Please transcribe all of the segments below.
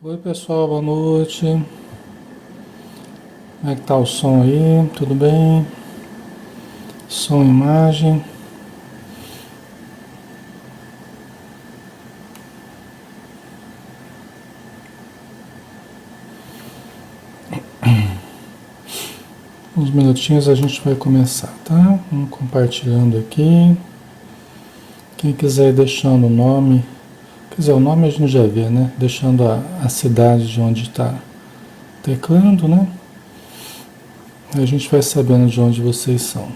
Oi pessoal, boa noite. Como é que tá o som aí? Tudo bem? Som, imagem. Uns minutinhos a gente vai começar, tá? Vamos compartilhando aqui. Quem quiser ir deixando o nome, quer dizer, o nome a gente já vê, né? Deixando a cidade de onde está teclando, né? A gente vai sabendo de onde vocês são.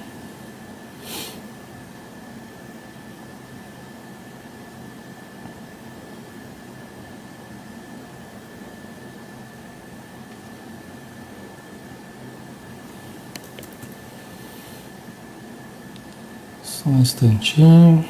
Só um instantinho.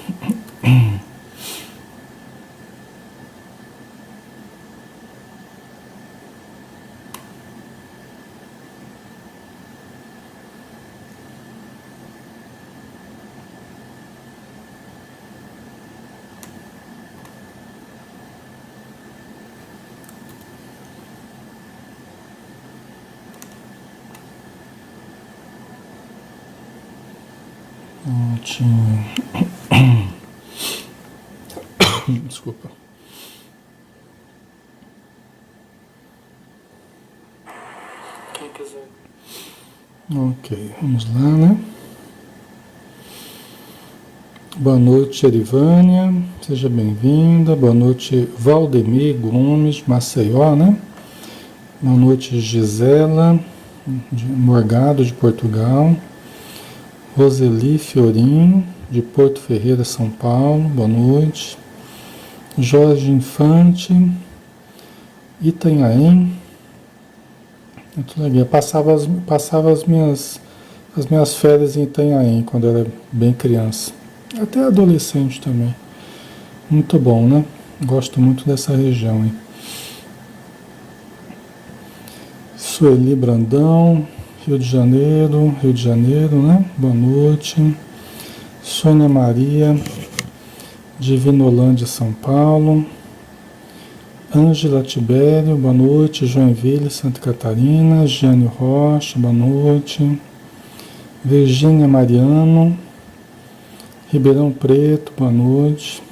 Ótimo. Desculpa. Quem quiser. Ok, vamos lá, né? Boa noite, Erivânia, seja bem-vinda. Boa noite, Valdemir Gomes, Maceió, né? Boa noite, Gisela, de Morgado, de Portugal. Roseli Fiorim, de Porto Ferreira, São Paulo, boa noite. Jorge Infante, Itanhaém. Muito legal. Eu passava as minhas férias em Itanhaém, quando eu era bem criança. Até adolescente também. Muito bom, né? Gosto muito dessa região, hein? Sueli Brandão, Rio de Janeiro, né? Boa noite. Sônia Maria, de Vinolândia, São Paulo. Ângela Tibério, boa noite. Joinville, Santa Catarina. Giane Rocha, boa noite. Virgínia Mariano, Ribeirão Preto, boa noite.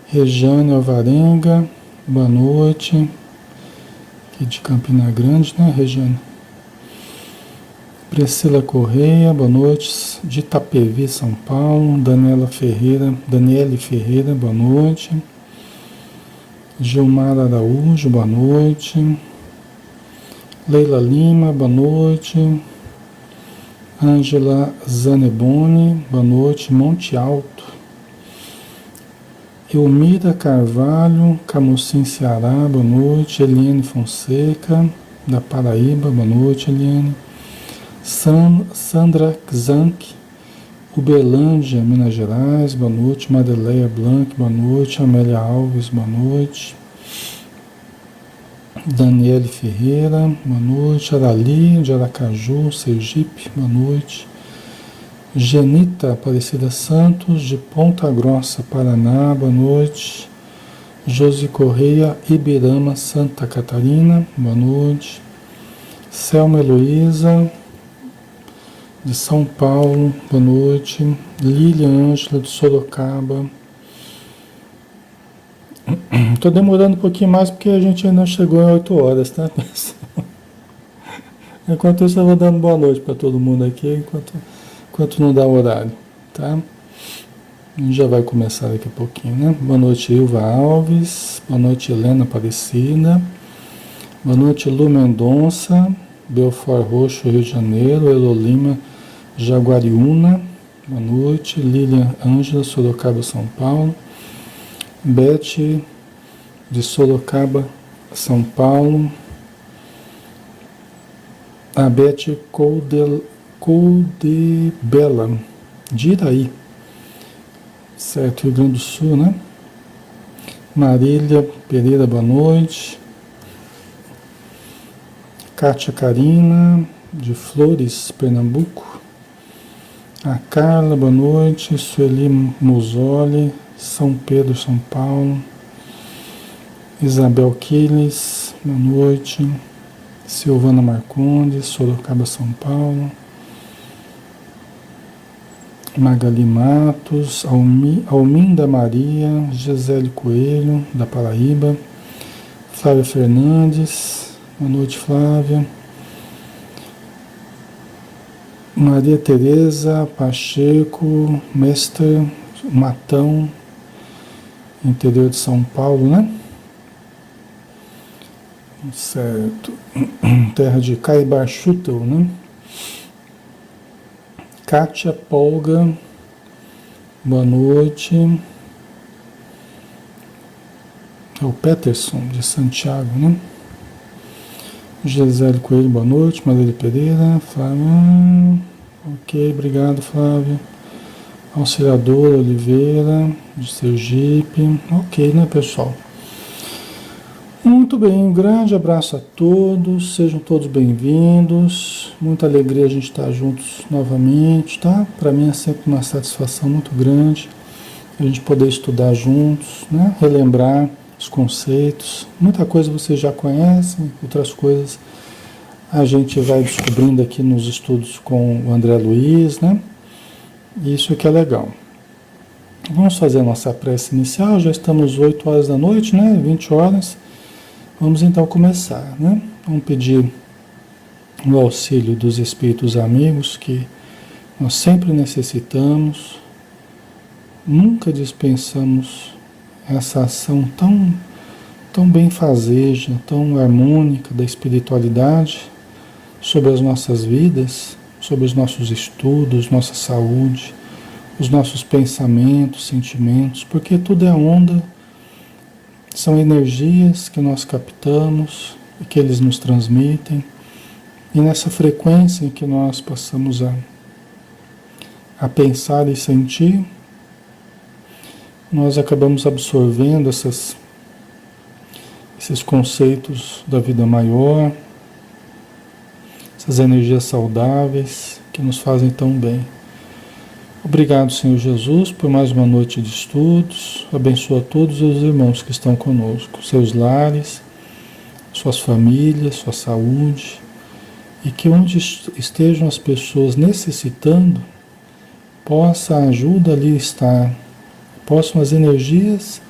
Regiane Alvarenga, boa noite. Aqui de Campina Grande, né, Regiane? Priscila Correia, boa noite. De Itapevi, São Paulo. Daniele Ferreira, boa noite. Gilmar Araújo, boa noite. Leila Lima, boa noite. Ângela Zaneboni, boa noite. Monte Alto. Elmira Carvalho, Camusim, Ceará, boa noite. Eliane Fonseca, da Paraíba, boa noite, Eliane. Sandra Zanck, Uberlândia, Minas Gerais, boa noite. Madeleia Blanc, boa noite. Amélia Alves, boa noite. Daniele Ferreira, boa noite. Arali, de Aracaju, Sergipe, boa noite. Genita Aparecida Santos, de Ponta Grossa, Paraná, boa noite. Josi Correia, Ibirama, Santa Catarina, boa noite. Selma Heloísa, de São Paulo, boa noite. Lília Ângela, de Sorocaba. Estou demorando um pouquinho mais porque a gente ainda não chegou em 8 horas, tá? Enquanto isso, eu vou dando boa noite para todo mundo aqui, enquanto não dá o horário, tá? A gente já vai começar daqui a pouquinho, né? Boa noite, Ilva Alves. Boa noite, Helena Aparecida. Boa noite, Lu Mendonça, Belfort Roxo, Rio de Janeiro. Elo Lima, Jaguariúna. Boa noite. Lilian Ângela, Sorocaba, São Paulo. Beth, de Sorocaba, São Paulo. A Beth Coldebella, de Iraí, certo, Rio Grande do Sul, né? Marília Pereira, boa noite. Kátia Carina, de Flores, Pernambuco. A Carla, boa noite. Sueli Musoli, São Pedro, São Paulo. Isabel Quiles, boa noite. Silvana Marcondes, Sorocaba, São Paulo. Magali Matos, Alminda Maria, Gisele Coelho, da Paraíba. Flávia Fernandes, boa noite, Flávia. Maria Tereza Pacheco, Mestre Matão, interior de São Paulo, né? Certo. Terra de Caibar-Chutel, né? Kátia Polga, boa noite. É o Peterson, de Santiago, né? Gisele Coelho, boa noite. Marília Pereira, Flávia. Ok, obrigado, Flávia. Auxiliadora Oliveira, de Sergipe. Ok, né, pessoal? Muito bem, um grande abraço a todos, sejam todos bem-vindos. Muita alegria a gente estar juntos novamente, tá? Para mim é sempre uma satisfação muito grande a gente poder estudar juntos, né? Relembrar os conceitos. Muita coisa vocês já conhecem, outras coisas a gente vai descobrindo aqui nos estudos com o André Luiz, né? Isso que é legal. Vamos fazer a nossa prece inicial, já estamos 8 horas da noite, né? 20 horas. Vamos então começar, né? Vamos pedir o auxílio dos espíritos amigos que nós sempre necessitamos, nunca dispensamos essa ação tão benfazeja, tão harmônica da espiritualidade sobre as nossas vidas, sobre os nossos estudos, nossa saúde, os nossos pensamentos, sentimentos, porque tudo é onda. São energias que nós captamos e que eles nos transmitem. E nessa frequência em que nós passamos a pensar e sentir, nós acabamos absorvendo esses conceitos da vida maior, essas energias saudáveis que nos fazem tão bem. Obrigado, Senhor Jesus, por mais uma noite de estudos. Abençoa todos os irmãos que estão conosco, seus lares, suas famílias, sua saúde, e que onde estejam as pessoas necessitando, possa a ajuda ali estar, possam as energias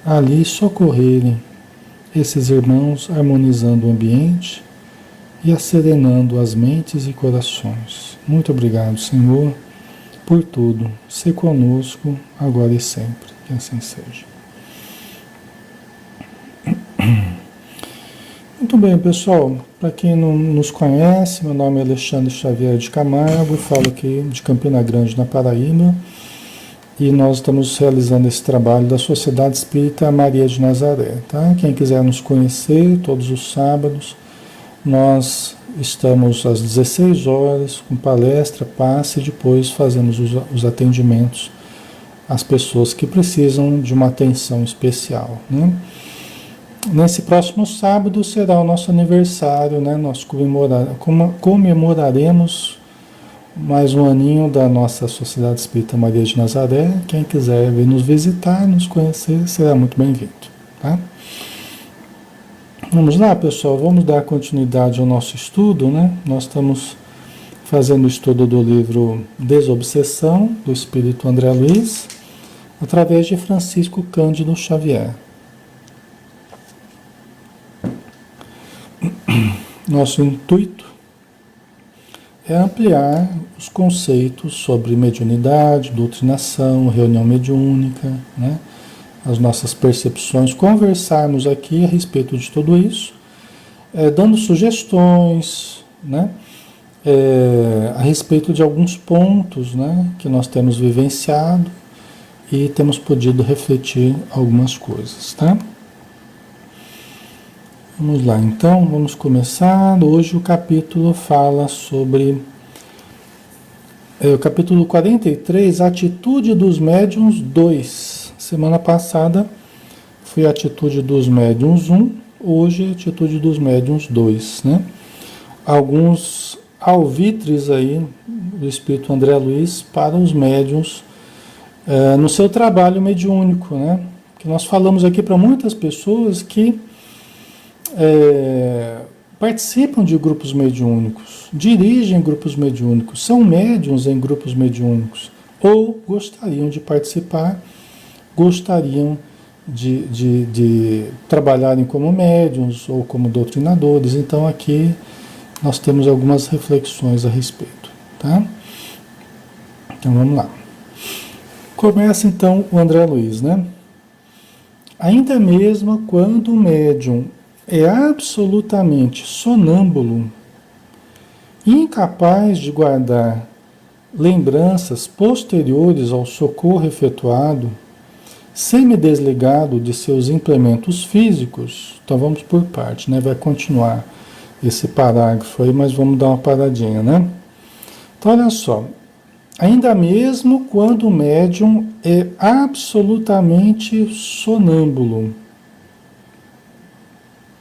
ali socorrerem esses irmãos, harmonizando o ambiente e asserenando as mentes e corações. Muito obrigado, Senhor, por tudo. Se conosco, agora e sempre. Que assim seja. Muito bem, pessoal. Para quem não nos conhece, meu nome é Alexandre Xavier de Camargo, falo aqui de Campina Grande, na Paraíba, e nós estamos realizando esse trabalho da Sociedade Espírita Maria de Nazaré, tá? Quem quiser nos conhecer, todos os sábados, nós estamos às 16 horas com palestra, passe, e depois fazemos os atendimentos às pessoas que precisam de uma atenção especial, né? Nesse próximo sábado será o nosso aniversário, né? Nós comemoraremos mais um aninho da nossa Sociedade Espírita Maria de Nazaré. Quem quiser vir nos visitar, nos conhecer, será muito bem-vindo, tá? Vamos lá, pessoal, vamos dar continuidade ao nosso estudo, né? Nós estamos fazendo o estudo do livro Desobsessão, do Espírito André Luiz, através de Francisco Cândido Xavier. Nosso intuito é ampliar os conceitos sobre mediunidade, doutrinação, reunião mediúnica, né? As nossas percepções, conversarmos aqui a respeito de tudo isso, dando sugestões, né? A respeito de alguns pontos, né, que nós temos vivenciado e temos podido refletir algumas coisas, tá? Vamos lá, então, vamos começar. Hoje o capítulo fala sobre o capítulo 43, Atitude dos Médiuns 2. Semana passada foi a Atitude dos Médiuns 1, hoje a Atitude dos Médiuns 2, né? Alguns alvitres aí do Espírito André Luiz para os médiuns no seu trabalho mediúnico, né? Que nós falamos aqui para muitas pessoas que participam de grupos mediúnicos, dirigem grupos mediúnicos, são médiuns em grupos mediúnicos, ou gostariam de participar, gostariam de trabalharem como médiuns ou como doutrinadores. Então aqui nós temos algumas reflexões a respeito, tá? Então vamos lá. Começa então o André Luiz, né? Ainda mesmo quando o médium é absolutamente sonâmbulo, incapaz de guardar lembranças posteriores ao socorro efetuado, semidesligado de seus implementos físicos. Então vamos por parte, né? Vai continuar esse parágrafo aí, mas vamos dar uma paradinha, né? Então olha só, ainda mesmo quando o médium é absolutamente sonâmbulo,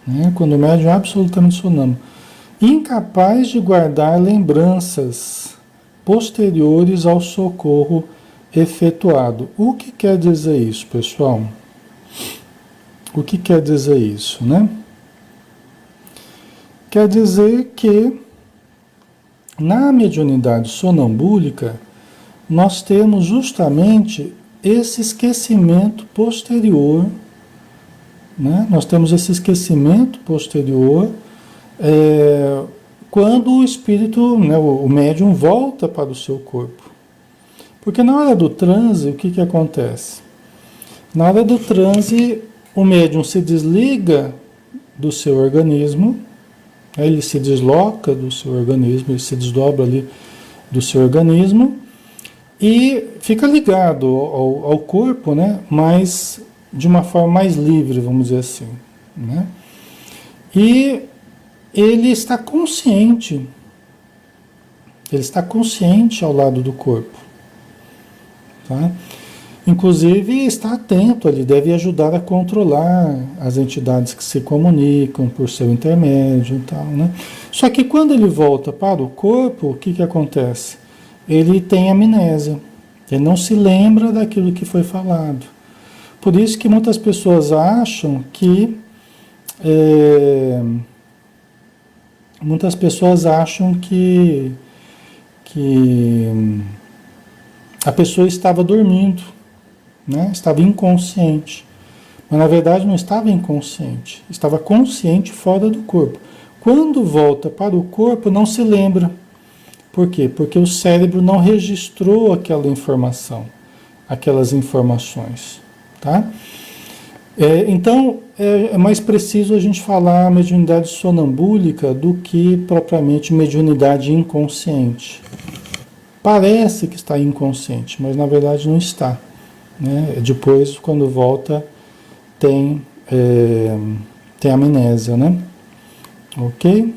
né? Quando o médium é absolutamente sonâmbulo, incapaz de guardar lembranças posteriores ao socorro efetuado. O que quer dizer isso, pessoal? O que quer dizer isso, né? Quer dizer que na mediunidade sonambúlica nós temos justamente esse esquecimento posterior, né? Nós temos esse esquecimento posterior quando o espírito, né, o médium volta para o seu corpo. Porque na hora do transe, o que que acontece? Na hora do transe, o médium se desliga do seu organismo, ele se desloca do seu organismo, ele se desdobra ali do seu organismo e fica ligado ao corpo, né? Mas de uma forma mais livre, vamos dizer assim, né? E ele está consciente ao lado do corpo, tá? Inclusive está atento, ele deve ajudar a controlar as entidades que se comunicam por seu intermédio e tal, né? Só que quando ele volta para o corpo, o que que acontece? Ele tem amnésia, ele não se lembra daquilo que foi falado. Por isso que muitas pessoas acham que a pessoa estava dormindo, né? Estava inconsciente. Mas na verdade não estava inconsciente, estava consciente fora do corpo. Quando volta para o corpo, não se lembra. Por quê? Porque o cérebro não registrou aquela informação, aquelas informações, tá? Então, é mais preciso a gente falar mediunidade sonambúlica do que propriamente mediunidade inconsciente. Parece que está inconsciente, mas na verdade não está, né? Depois, quando volta, tem amnésia, né? Ok?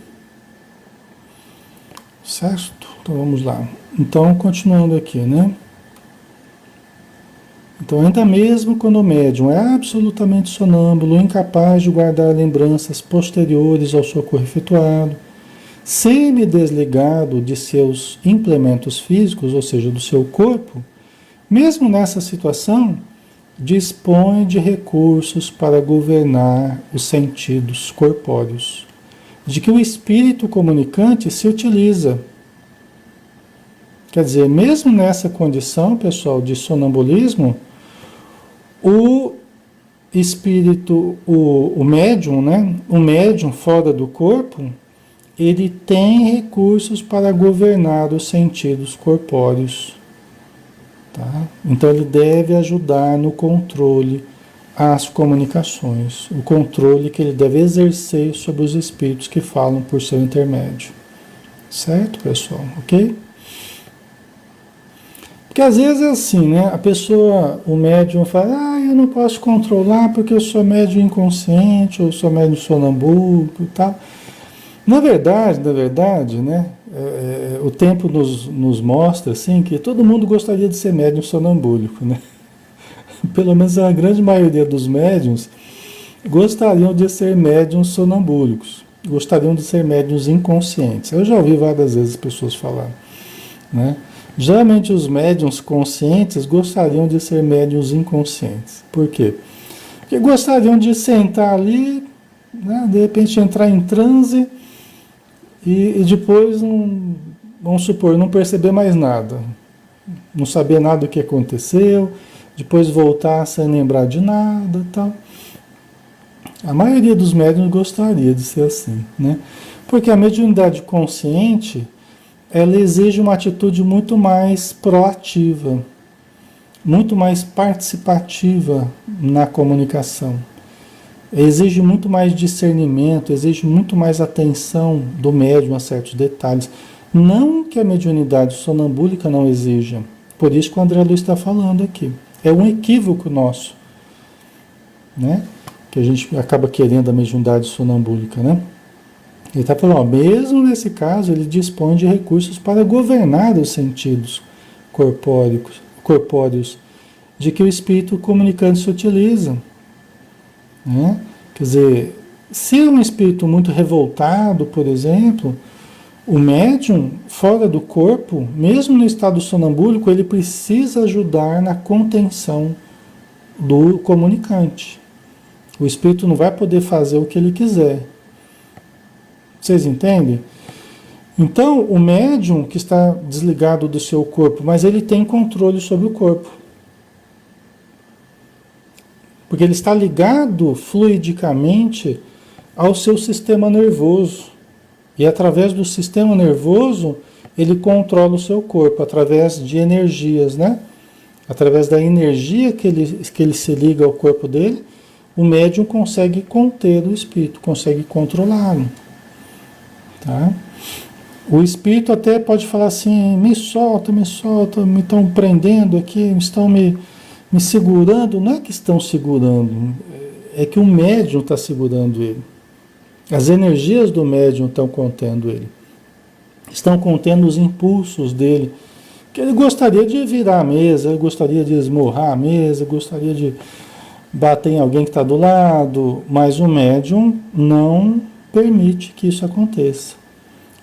Certo? Então vamos lá. Então, continuando aqui, né? Então, ainda mesmo quando o médium é absolutamente sonâmbulo, incapaz de guardar lembranças posteriores ao socorro efetuado, semi-desligado de seus implementos físicos, ou seja, do seu corpo, mesmo nessa situação, dispõe de recursos para governar os sentidos corpóreos, de que o espírito comunicante se utiliza. Quer dizer, mesmo nessa condição, pessoal, de sonambulismo, o espírito, o médium, né? O médium fora do corpo, ele tem recursos para governar os sentidos corpóreos, tá? Então ele deve ajudar no controle às comunicações, o controle que ele deve exercer sobre os espíritos que falam por seu intermédio. Certo, pessoal? Ok? Porque às vezes é assim, né? A pessoa, o médium fala, eu não posso controlar porque eu sou médium inconsciente, ou sou médium sonambúlico e tal. Na verdade, né? O tempo nos mostra, assim, que todo mundo gostaria de ser médium sonambúlico, né? Pelo menos a grande maioria dos médiums gostariam de ser médiums sonambúlicos, gostariam de ser médiums inconscientes. Eu já ouvi várias vezes pessoas falar, né? Geralmente os médiuns conscientes gostariam de ser médiuns inconscientes. Por quê? que gostariam de sentar ali, né, de repente entrar em transe e depois, vamos supor, não perceber mais nada, não saber nada do que aconteceu, depois voltar sem lembrar de nada, tal. A maioria dos médiuns gostaria de ser assim, né? Porque a mediunidade consciente, ela exige uma atitude muito mais proativa, muito mais participativa na comunicação. Exige muito mais discernimento, exige muito mais atenção do médium a certos detalhes. Não que a mediunidade sonambúlica não exija. Por isso que o André Luiz está falando aqui. É um equívoco nosso, né? Que a gente acaba querendo a mediunidade sonambúlica, né? Ele está falando, ó, mesmo nesse caso, ele dispõe de recursos para governar os sentidos corpóreos de que o espírito comunicante se utiliza, né? Quer dizer, se é um espírito muito revoltado, por exemplo, o médium, fora do corpo, mesmo no estado sonambúlico, ele precisa ajudar na contenção do comunicante. O espírito não vai poder fazer o que ele quiser. Vocês entendem? Então, o médium que está desligado do seu corpo, mas ele tem controle sobre o corpo. Porque ele está ligado fluidicamente ao seu sistema nervoso. E através do sistema nervoso, ele controla o seu corpo, através de energias, né? Através da energia que ele se liga ao corpo dele, o médium consegue conter o espírito, consegue controlá-lo. Tá? O espírito até pode falar assim, me solta, me estão prendendo aqui, estão me segurando. Não é que estão segurando, é que o médium está segurando ele. As energias do médium estão contendo ele. Estão contendo os impulsos dele. Que ele gostaria de virar a mesa, ele gostaria de esmurrar a mesa, gostaria de bater em alguém que está do lado, mas o médium não permite que isso aconteça.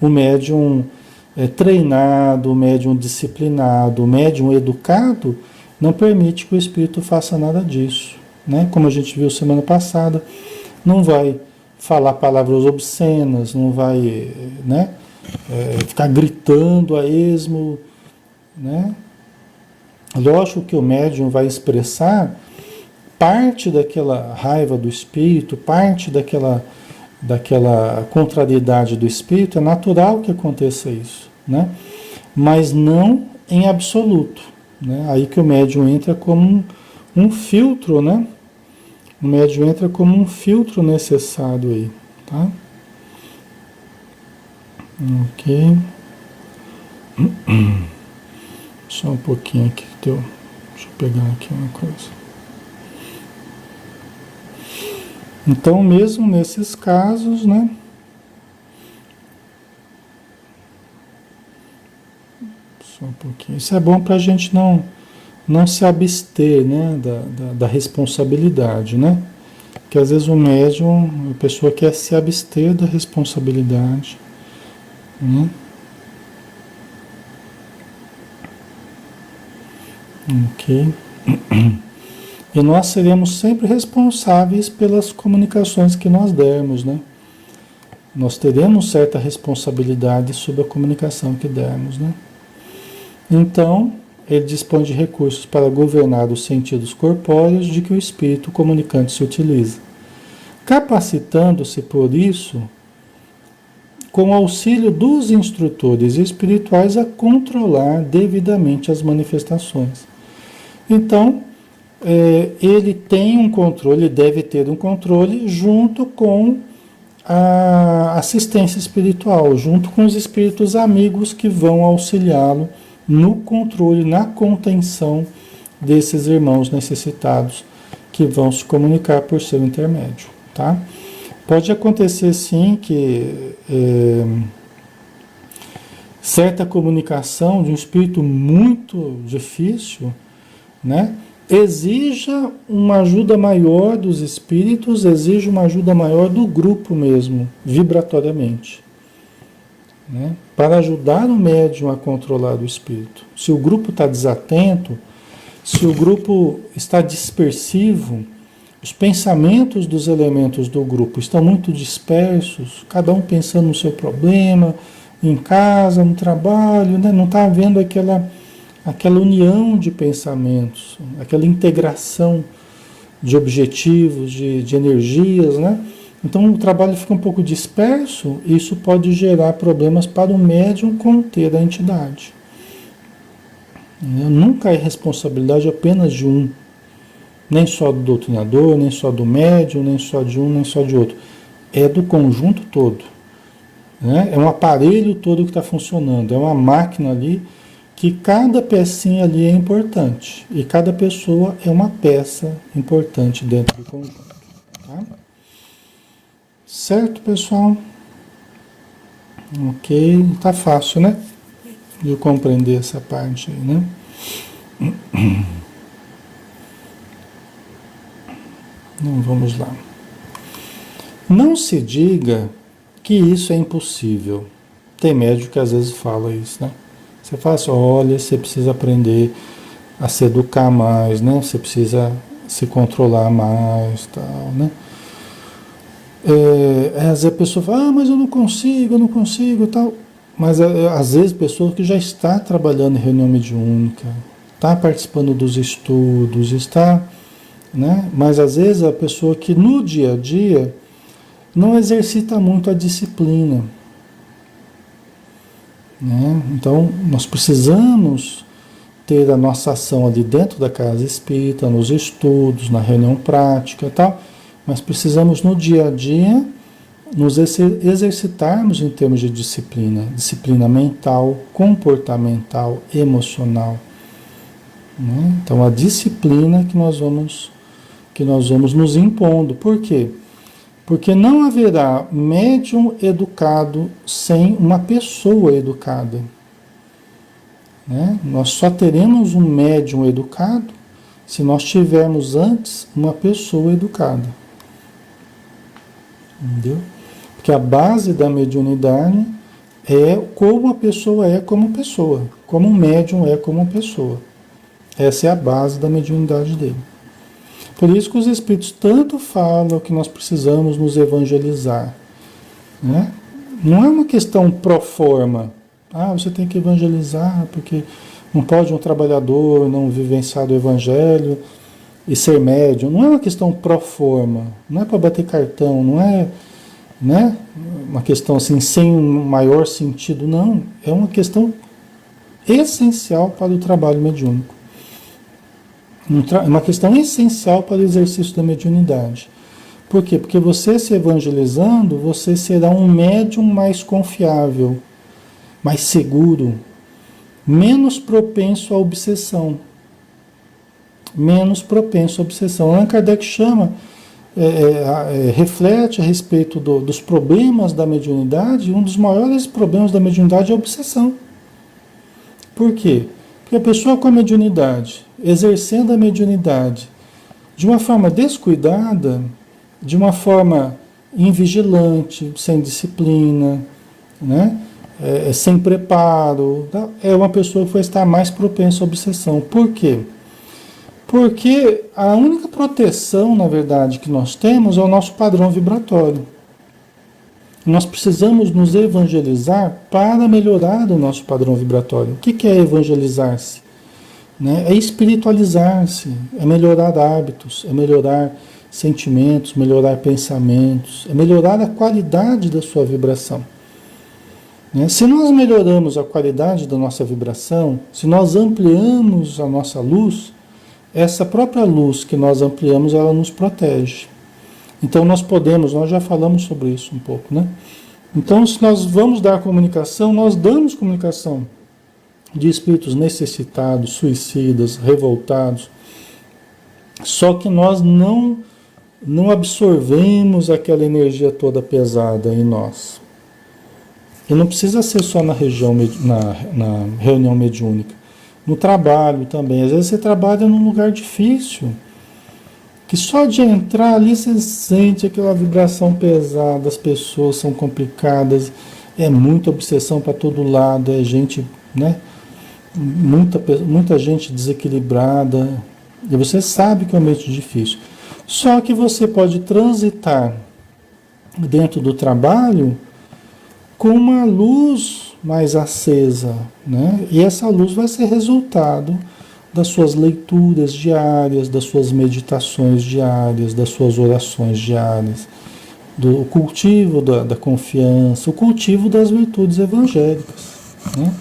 O médium treinado, o médium disciplinado, o médium educado, não permite que o espírito faça nada disso, né? Como a gente viu semana passada, não vai falar palavras obscenas, não vai, né, ficar gritando a esmo, né? Lógico que o médium vai expressar parte daquela raiva do espírito, parte daquela contrariedade do espírito, é natural que aconteça isso, né? Mas não em absoluto, né? Aí que o médium entra como um filtro, né? O médium entra como um filtro necessário aí, tá? Ok. Só um pouquinho aqui, deixa eu pegar aqui uma coisa. Então, mesmo nesses casos, né? Só um pouquinho. Isso é bom para a gente não se abster, né, da responsabilidade, né? Porque às vezes o médium, a pessoa quer se abster da responsabilidade, né? Ok. E nós seremos sempre responsáveis pelas comunicações que nós dermos, né? Nós teremos certa responsabilidade sobre a comunicação que dermos, né? Então, ele dispõe de recursos para governar os sentidos corpóreos de que o espírito comunicante se utiliza, capacitando-se por isso, com auxílio dos instrutores espirituais, a controlar devidamente as manifestações. Então, ele tem um controle, ele deve ter um controle junto com a assistência espiritual, junto com os espíritos amigos que vão auxiliá-lo no controle, na contenção desses irmãos necessitados que vão se comunicar por seu intermédio, tá? Pode acontecer sim que certa comunicação de um espírito muito difícil, né, exija uma ajuda maior dos espíritos, exige uma ajuda maior do grupo mesmo, vibratoriamente, né, para ajudar o médium a controlar o espírito. Se o grupo está desatento, se o grupo está dispersivo, Os pensamentos dos elementos do grupo estão muito dispersos, cada um pensando no seu problema, em casa, no trabalho, né? Não está havendo aquela união de pensamentos, aquela integração de objetivos, de energias, né? Então o trabalho fica um pouco disperso e isso pode gerar problemas para o médium conter a entidade. Nunca é responsabilidade apenas de um, nem só do doutrinador, nem só do médium, nem só de um, nem só de outro. É do conjunto todo. Né? É um aparelho todo que está funcionando, é uma máquina ali que cada pecinha ali é importante e cada pessoa é uma peça importante dentro do conjunto. Tá? Certo, pessoal? Ok, tá fácil, né? De compreender essa parte aí, né? Então, vamos lá. Não se diga que isso é impossível. Tem médico que às vezes fala isso, né? Você fala assim, olha, você precisa aprender a se educar mais, né? Você precisa se controlar mais, tal, né? Às vezes a pessoa fala, mas eu não consigo, tal. Mas às vezes pessoa que já está trabalhando em reunião mediúnica, está participando dos estudos, está, né? Mas às vezes a pessoa que no dia a dia não exercita muito a disciplina, né? Então nós precisamos ter a nossa ação ali dentro da casa espírita, nos estudos, na reunião prática e tal, mas precisamos no dia a dia nos exercitarmos em termos de disciplina, disciplina mental, comportamental, emocional, né? Então a disciplina que nós vamos nos impondo. Por quê? Porque não haverá médium educado sem uma pessoa educada, né? Nós só teremos um médium educado se nós tivermos antes uma pessoa educada. Entendeu? Porque a base da mediunidade é como a pessoa é como pessoa, como um médium é como pessoa. Essa é a base da mediunidade dele. Por isso que os espíritos tanto falam que nós precisamos nos evangelizar, né? Não é uma questão pro forma. Ah, você tem que evangelizar porque não pode um trabalhador não vivenciar do evangelho e ser médium. Não é uma questão pro forma. Não é para bater cartão, não é, né? Uma questão assim sem um maior sentido, não. É uma questão essencial para o trabalho mediúnico. É uma questão essencial para o exercício da mediunidade. Por quê? Porque você se evangelizando, você será um médium mais confiável, mais seguro, menos propenso à obsessão. Menos propenso à obsessão. Allan Kardec chama, reflete a respeito dos problemas da mediunidade, um dos maiores problemas da mediunidade é a obsessão. Por quê? Porque a pessoa com a mediunidade, exercendo a mediunidade de uma forma descuidada, de uma forma invigilante, sem disciplina, né? Sem preparo, é uma pessoa que vai estar mais propensa à obsessão. Por quê? Porque a única proteção, na verdade, que nós temos é o nosso padrão vibratório. Nós precisamos nos evangelizar para melhorar o nosso padrão vibratório. O que é evangelizar-se? Né? É espiritualizar-se, é melhorar hábitos, é melhorar sentimentos, melhorar pensamentos, é melhorar a qualidade da sua vibração. Né? Se nós melhoramos a qualidade da nossa vibração, se nós ampliamos a nossa luz, essa própria luz que nós ampliamos, ela nos protege. Então nós já falamos sobre isso um pouco, né? Então se nós vamos dar comunicação, nós damos comunicação de espíritos necessitados, suicidas, revoltados, só que nós não absorvemos aquela energia toda pesada em nós. E não precisa ser só na reunião mediúnica. No trabalho também. Às vezes você trabalha num lugar difícil, que só de entrar ali você sente aquela vibração pesada, as pessoas são complicadas, é muita obsessão para todo lado, é gente, né? Muita gente desequilibrada, e você sabe que é um ambiente difícil. Só que você pode transitar dentro do trabalho com uma luz mais acesa, né? E essa luz vai ser resultado das suas leituras diárias, das suas meditações diárias, das suas orações diárias, do cultivo da confiança, o cultivo das virtudes evangélicas, né?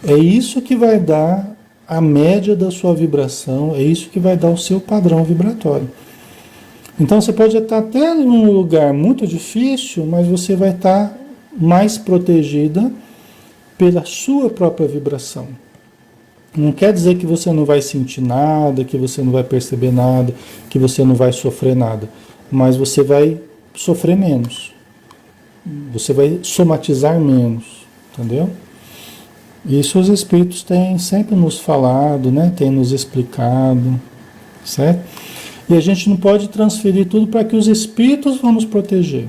É isso que vai dar a média da sua vibração, é isso que vai dar o seu padrão vibratório. Então você pode estar até num lugar muito difícil, mas você vai estar mais protegida pela sua própria vibração. Não quer dizer que você não vai sentir nada, que você não vai perceber nada, que você não vai sofrer nada, mas você vai sofrer menos. Você vai somatizar menos, entendeu? Isso os espíritos têm sempre nos falado, né? Têm nos explicado, certo? E a gente não pode transferir tudo para que os espíritos vão nos proteger.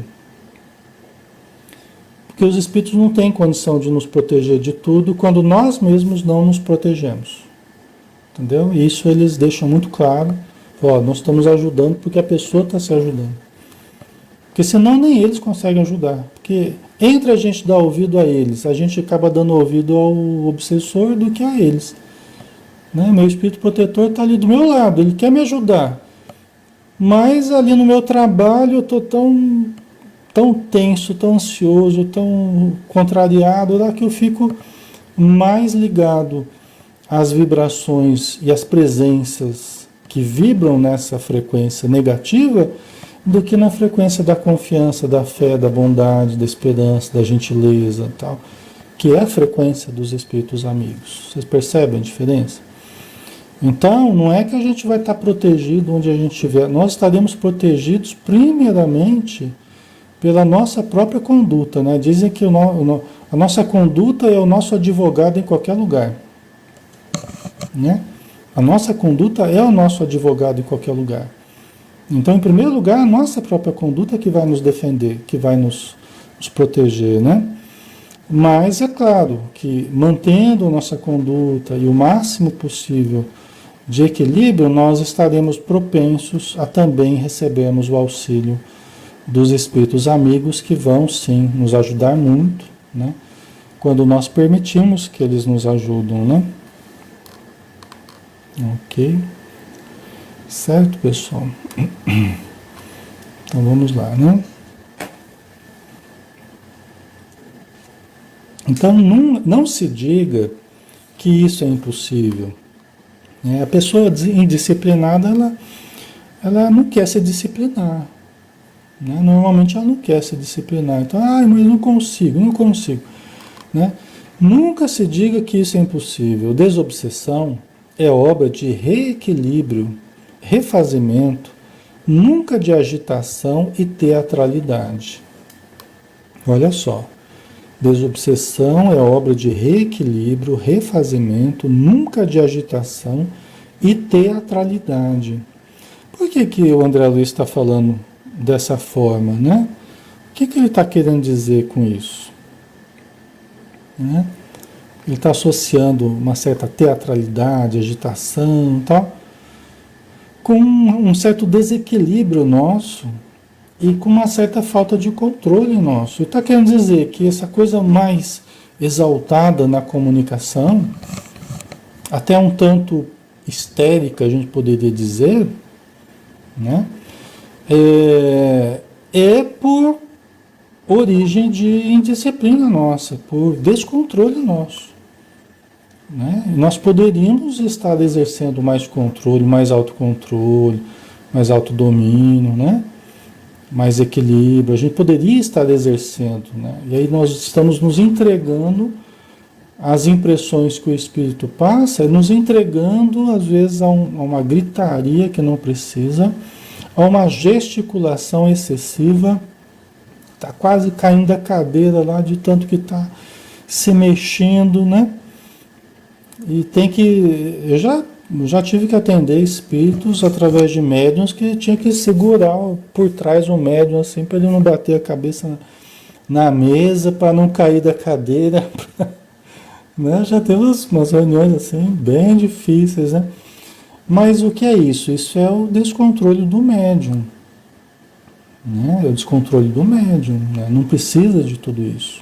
Porque os espíritos não têm condição de nos proteger de tudo quando nós mesmos não nos protegemos. Entendeu? E isso eles deixam muito claro. Ó, nós estamos ajudando porque a pessoa está se ajudando. Porque senão nem eles conseguem ajudar. Porque entre a gente dar ouvido a eles, a gente acaba dando ouvido ao obsessor do que a eles. Né? Meu espírito protetor está ali do meu lado, ele quer me ajudar. Mas ali no meu trabalho eu estou tão tenso, tão ansioso, tão contrariado, lá que eu fico mais ligado às vibrações e às presenças que vibram nessa frequência negativa do que na frequência da confiança, da fé, da bondade, da esperança, da gentileza e tal, que é a frequência dos espíritos amigos. Vocês percebem a diferença? Então, não é que a gente vai estar protegido onde a gente estiver, nós estaremos protegidos primeiramente pela nossa própria conduta, né? Dizem que a nossa conduta é o nosso advogado em qualquer lugar, né? A nossa conduta é o nosso advogado em qualquer lugar. Então, em primeiro lugar, a nossa própria conduta que vai nos defender, que vai nos proteger, né? Mas é claro que mantendo a nossa conduta e o máximo possível de equilíbrio, nós estaremos propensos a também recebermos o auxílio dos espíritos amigos que vão sim nos ajudar muito, né? Quando nós permitimos que eles nos ajudem, né? Ok? Certo, pessoal? Então vamos lá, né? Então não se diga que isso é impossível. A pessoa indisciplinada, ela não quer se disciplinar. Né? Normalmente ela não quer se disciplinar. Então, mas não consigo. Né? Nunca se diga que isso é impossível. Desobsessão é obra de reequilíbrio, refazimento, nunca de agitação e teatralidade. Olha só. Desobsessão é obra de reequilíbrio, refazimento, nunca de agitação e teatralidade. Por que o André Luiz está falando dessa forma, né? O que ele está querendo dizer com isso? Né? Ele está associando uma certa teatralidade, agitação e tal, com um certo desequilíbrio nosso e com uma certa falta de controle nosso. Ele está querendo dizer que essa coisa mais exaltada na comunicação, até um tanto histérica, a gente poderia dizer, né? É por origem de indisciplina nossa, por descontrole nosso. Né? Nós poderíamos estar exercendo mais controle, mais autocontrole, mais autodomínio, né? Mais equilíbrio, a gente poderia estar exercendo, né? E aí nós estamos nos entregando às impressões que o espírito passa, nos entregando às vezes a uma gritaria que não precisa, a uma gesticulação excessiva, está quase caindo da cadeira lá de tanto que está se mexendo, né? E tem que, eu já tive que atender espíritos através de médiuns que tinha que segurar por trás o médium assim para ele não bater a cabeça na mesa, para não cair da cadeira. Né? Já teve umas reuniões assim bem difíceis, né? Mas o que é isso? Isso é o descontrole do médium, né? É o descontrole do médium, né? Não precisa de tudo isso,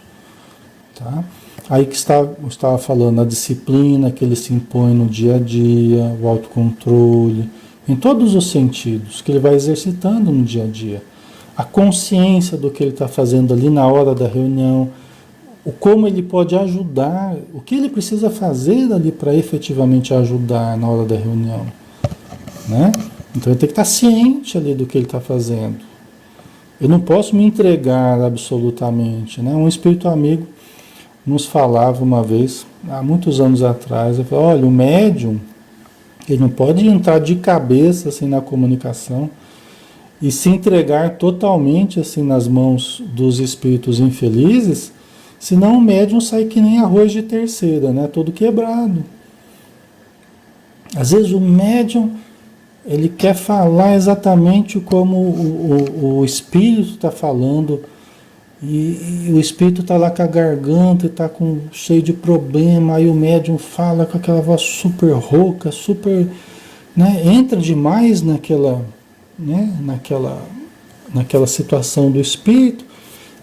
tá? Aí que estava falando a disciplina que ele se impõe no dia a dia, o autocontrole, em todos os sentidos, que ele vai exercitando no dia a dia. A consciência do que ele está fazendo ali na hora da reunião, o como ele pode ajudar, o que ele precisa fazer ali para efetivamente ajudar na hora da reunião, né? Então ele tem que estar ciente ali do que ele está fazendo. Eu não posso me entregar absolutamente, né? Um espírito amigo nos falava uma vez, há muitos anos atrás, eu falei, olha, o médium, ele não pode entrar de cabeça assim na comunicação e se entregar totalmente assim nas mãos dos espíritos infelizes, senão o médium sai que nem arroz de terceira, né? Todo quebrado. Às vezes o médium, ele quer falar exatamente como o espírito está falando, e o espírito está lá com a garganta, está cheio de problema, aí o médium fala com aquela voz super rouca, super, né, entra demais naquela, né, naquela situação do espírito,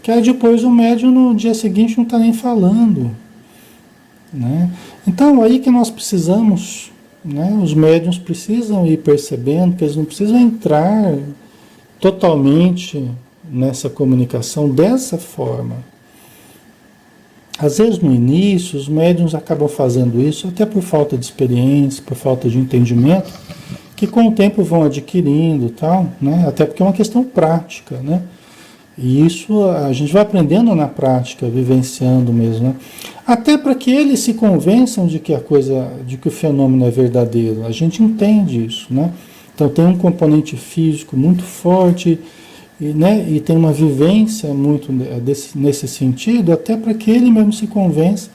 que aí depois o médium no dia seguinte não está nem falando, né? Então aí que nós precisamos, né, os médiuns precisam ir percebendo que eles não precisam entrar totalmente nessa comunicação dessa forma. Às vezes no início os médiuns acabam fazendo isso até por falta de experiência, por falta de entendimento, que com o tempo vão adquirindo, tal, né? Até porque é uma questão prática, né? E isso a gente vai aprendendo na prática, vivenciando mesmo, né? Até para que eles se convençam de que a coisa, de que o fenômeno é verdadeiro. A gente entende isso, né? Então tem um componente físico muito forte, e, né, e tem uma vivência muito nesse sentido, até para que ele mesmo se convença.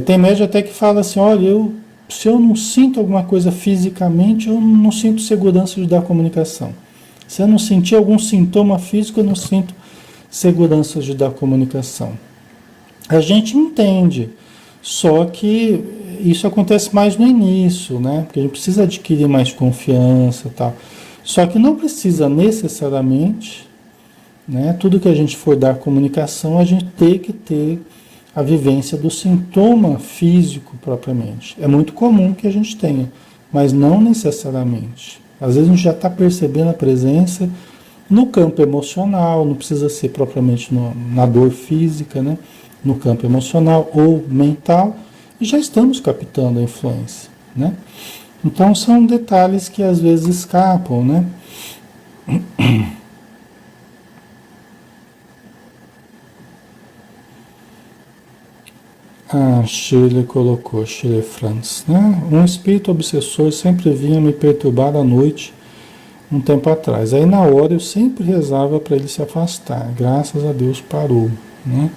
Tem médium até que fala assim, olha, se eu não sinto alguma coisa fisicamente, eu não sinto segurança de dar comunicação. Se eu não sentir algum sintoma físico, eu não sinto segurança de dar comunicação. A gente entende, só que isso acontece mais no início, né? Porque a gente precisa adquirir mais confiança e tal. Só que não precisa necessariamente, né? Tudo que a gente for dar comunicação, a gente tem que ter a vivência do sintoma físico propriamente. É muito comum que a gente tenha, mas não necessariamente. Às vezes a gente já está percebendo a presença no campo emocional, não precisa ser propriamente na dor física, né? No campo emocional ou mental, e já estamos captando a influência, né? Então são detalhes que às vezes escapam, né? A Shirley colocou, Shirley Franz, né? Um espírito obsessor sempre vinha me perturbar à noite, um tempo atrás. Aí na hora eu sempre rezava para ele se afastar. Graças a Deus parou, né?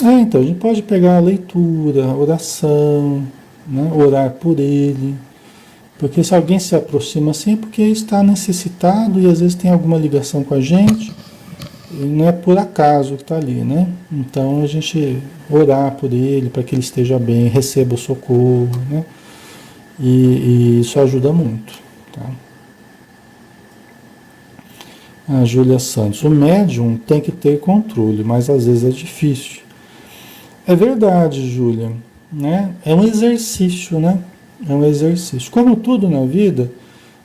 Então a gente pode pegar a leitura, a oração, né? Orar por ele. Porque se alguém se aproxima assim é porque está necessitado e às vezes tem alguma ligação com a gente. E não é por acaso que está ali, né? Então a gente orar por ele para que ele esteja bem, receba o socorro, né? E isso ajuda muito, tá? A Júlia Santos, o médium tem que ter controle, mas às vezes é difícil. É verdade, Júlia, né? É um exercício, né? É um exercício. Como tudo na vida,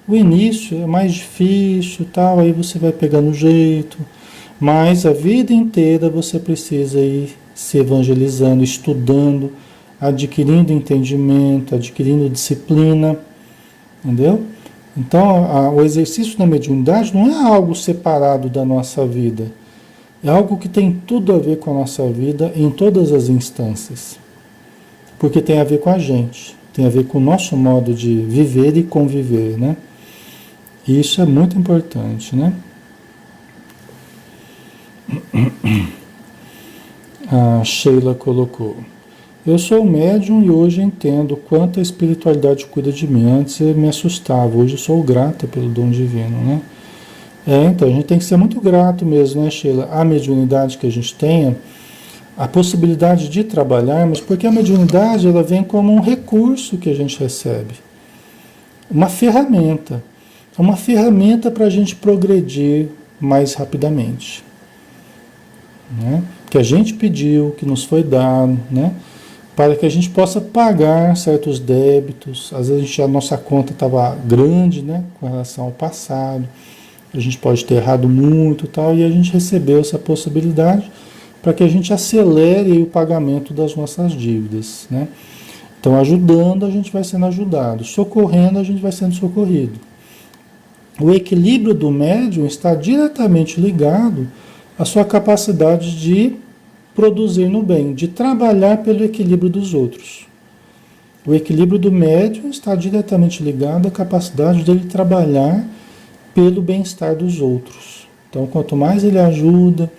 o início é mais difícil, tal, aí você vai pegando o jeito. Mas a vida inteira você precisa ir se evangelizando, estudando, adquirindo entendimento, adquirindo disciplina, entendeu? Então, o exercício da mediunidade não é algo separado da nossa vida. É algo que tem tudo a ver com a nossa vida em todas as instâncias. Porque tem a ver com a gente, tem a ver com o nosso modo de viver e conviver, né? E isso é muito importante, né? A Sheila colocou, eu sou médium e hoje entendo quanto a espiritualidade cuida de mim. Antes eu me assustava, hoje eu sou grata pelo dom divino, né? Então a gente tem que ser muito grato mesmo, né, Sheila? A mediunidade que a gente tenha, a possibilidade de trabalharmos, porque a mediunidade ela vem como um recurso que a gente recebe. uma ferramenta. É uma ferramenta para a gente progredir mais rapidamente, né? Que a gente pediu, que nos foi dado, né? Para que a gente possa pagar certos débitos. Às vezes a nossa conta estava grande, né? Com relação ao passado. A gente pode ter errado muito e tal, e a gente recebeu essa possibilidade para que a gente acelere o pagamento das nossas dívidas, né? Então, ajudando, a gente vai sendo ajudado. Socorrendo, a gente vai sendo socorrido. O equilíbrio do médium está diretamente ligado à sua capacidade de produzir no bem, de trabalhar pelo equilíbrio dos outros. O equilíbrio do médium está diretamente ligado à capacidade dele trabalhar pelo bem-estar dos outros. Então, quanto mais ele ajuda